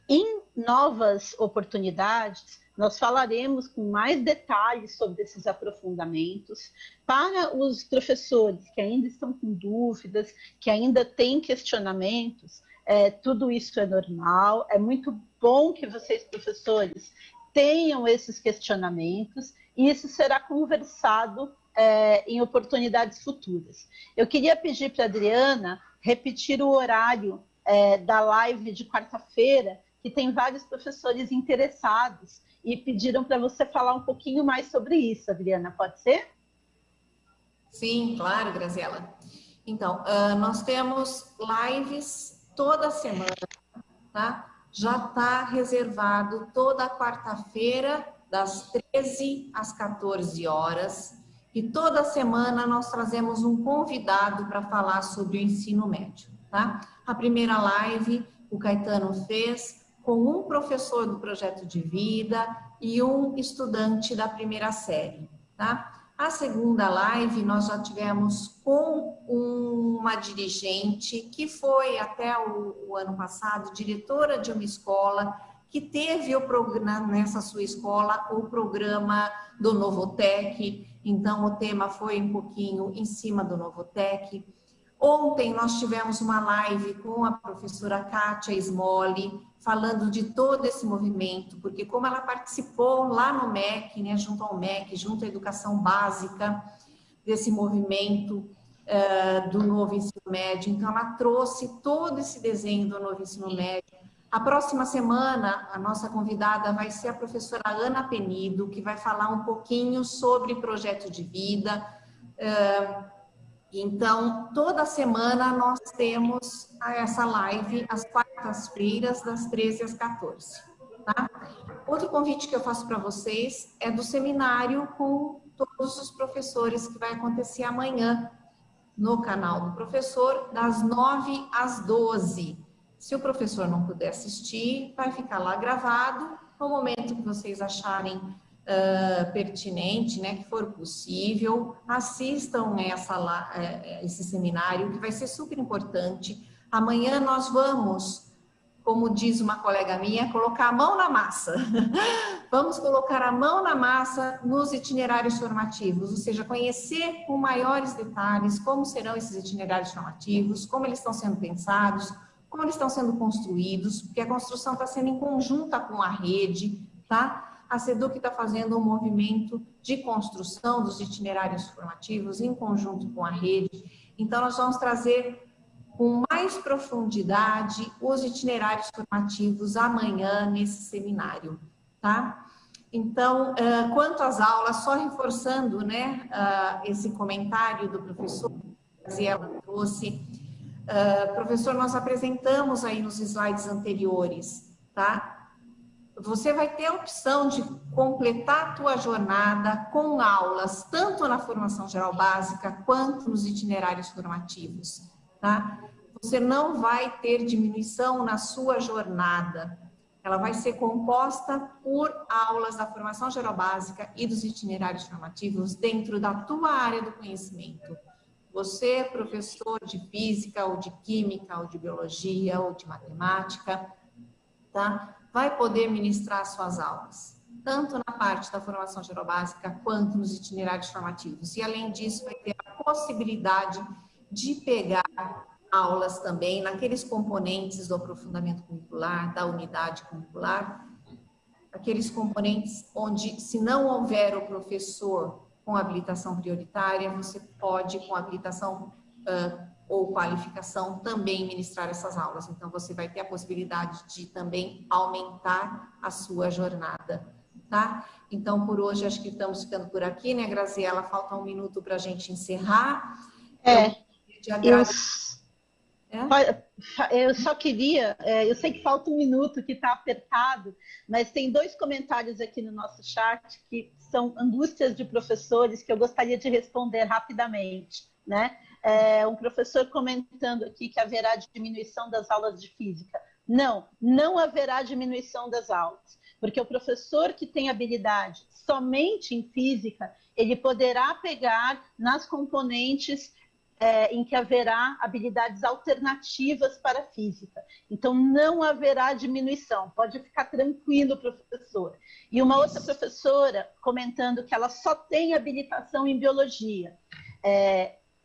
Em novas oportunidades, nós falaremos com mais detalhes sobre esses aprofundamentos. Para os professores que ainda estão com dúvidas, que ainda têm questionamentos, tudo isso é normal. É muito bom que vocês, professores, tenham esses questionamentos, e isso será conversado em oportunidades futuras. Eu queria pedir para a Adriana repetir o horário da live de quarta-feira, que tem vários professores interessados e pediram para você falar um pouquinho mais sobre isso, Adriana, pode ser? Sim, claro, Graziela. Então, nós temos lives toda semana, tá? Já está reservado toda quarta-feira, das 13 às 14 horas, e toda semana nós trazemos um convidado para falar sobre o ensino médio, tá? A primeira live o Caetano fez com um professor do projeto de vida e um estudante da primeira série, tá? A segunda live nós já tivemos com uma dirigente que foi até o ano passado diretora de uma escola que teve o programa nessa sua escola, o programa do Novotec. Então o tema foi um pouquinho em cima do Novotec. Ontem nós tivemos uma live com a professora Kátia Smolli, falando de todo esse movimento, porque como ela participou lá no MEC, né, junto ao MEC, junto à educação básica, desse movimento do novo ensino médio, então ela trouxe todo esse desenho do novo ensino médio. A próxima semana, a nossa convidada vai ser a professora Ana Penido, que vai falar um pouquinho sobre projeto de vida. Então, toda semana nós temos essa live às quartas-feiras, das 13 às 14. Tá? Outro convite que eu faço para vocês é do seminário com todos os professores, que vai acontecer amanhã no canal do professor, das 9 às 12. Se o professor não puder assistir, vai ficar lá gravado. No momento que vocês acharem pertinente, né, que for possível, assistam esse seminário, que vai ser super importante. Amanhã nós vamos, como diz uma colega minha, colocar a mão na massa. Vamos colocar a mão na massa nos itinerários formativos, ou seja, conhecer com maiores detalhes como serão esses itinerários formativos, como eles estão sendo pensados, como eles estão sendo construídos, porque a construção está sendo em conjunta com a rede, tá? A SEDUC está fazendo um movimento de construção dos itinerários formativos em conjunto com a rede. Então, nós vamos trazer com mais profundidade os itinerários formativos amanhã nesse seminário, tá? Então, quanto às aulas, só reforçando, né, esse comentário do professor, que ela trouxe. Professor, nós apresentamos aí nos slides anteriores, tá? Você vai ter a opção de completar a tua jornada com aulas, tanto na formação geral básica, quanto nos itinerários formativos, tá? Você não vai ter diminuição na sua jornada. Ela vai ser composta por aulas da formação geral básica e dos itinerários formativos dentro da tua área do conhecimento. Você, professor de física, ou de química, ou de biologia, ou de matemática, tá? Vai poder ministrar suas aulas, tanto na parte da formação geral básica, quanto nos itinerários formativos. E, além disso, vai ter a possibilidade de pegar aulas também naqueles componentes do aprofundamento curricular, da unidade curricular, aqueles componentes onde, se não houver o professor com habilitação prioritária, você pode, com habilitação ou qualificação, também ministrar essas aulas. Então, você vai ter a possibilidade de também aumentar a sua jornada, tá? Então, por hoje, acho que estamos ficando por aqui, né, Graziela? Falta um minuto para a gente encerrar. Eu só queria, eu sei que falta um minuto, que está apertado, mas tem 2 comentários aqui no nosso chat que são angústias de professores que eu gostaria de responder rapidamente, né? Um professor comentando aqui que haverá diminuição das aulas de física. Não, não haverá diminuição das aulas, porque o professor que tem habilidade somente em física, ele poderá pegar nas componentes em que haverá habilidades alternativas para a física. Então, não haverá diminuição. Pode ficar tranquilo, professor. E uma outra professora comentando que ela só tem habilitação em biologia.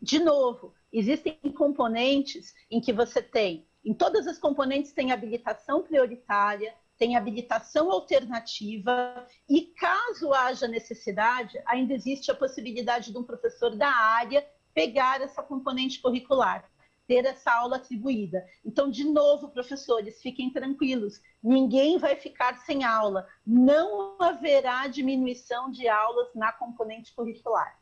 De novo, existem componentes em que você tem, em todas as componentes tem habilitação prioritária, tem habilitação alternativa, e caso haja necessidade, ainda existe a possibilidade de um professor da área pegar essa componente curricular, ter essa aula atribuída. Então, de novo, professores, fiquem tranquilos, ninguém vai ficar sem aula, não haverá diminuição de aulas na componente curricular.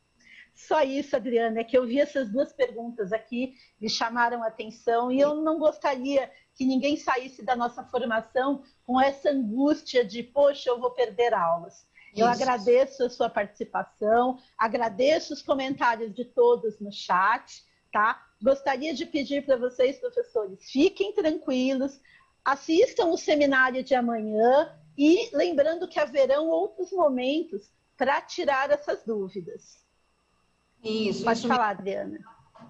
Só isso, Adriana, é que eu vi essas 2 perguntas aqui, me chamaram a atenção, e eu não gostaria que ninguém saísse da nossa formação com essa angústia de, poxa, eu vou perder aulas. Eu agradeço a sua participação, agradeço os comentários de todos no chat, tá? Gostaria de pedir para vocês, professores, fiquem tranquilos, assistam o seminário de amanhã e lembrando que haverão outros momentos para tirar essas dúvidas. Isso. Pode falar, Adriana.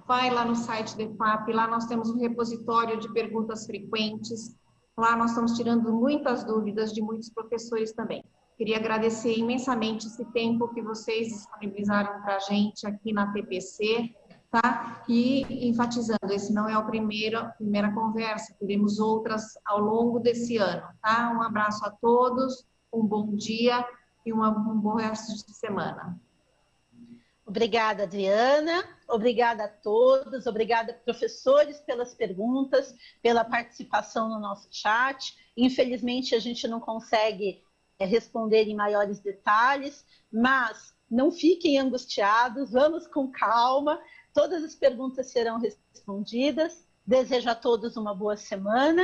Vai lá no site do EFAP, lá nós temos um repositório de perguntas frequentes, lá nós estamos tirando muitas dúvidas de muitos professores também. Queria agradecer imensamente esse tempo que vocês disponibilizaram para a gente aqui na TPC, tá? E enfatizando, esse não é a primeira conversa, teremos outras ao longo desse ano, tá? Um abraço a todos, um bom dia e um bom resto de semana. Obrigada, Adriana. Obrigada a todos. Obrigada, professores, pelas perguntas, pela participação no nosso chat. Infelizmente, a gente não consegue responder em maiores detalhes, mas não fiquem angustiados, vamos com calma, todas as perguntas serão respondidas. Desejo a todos uma boa semana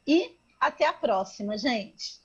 e até a próxima, gente.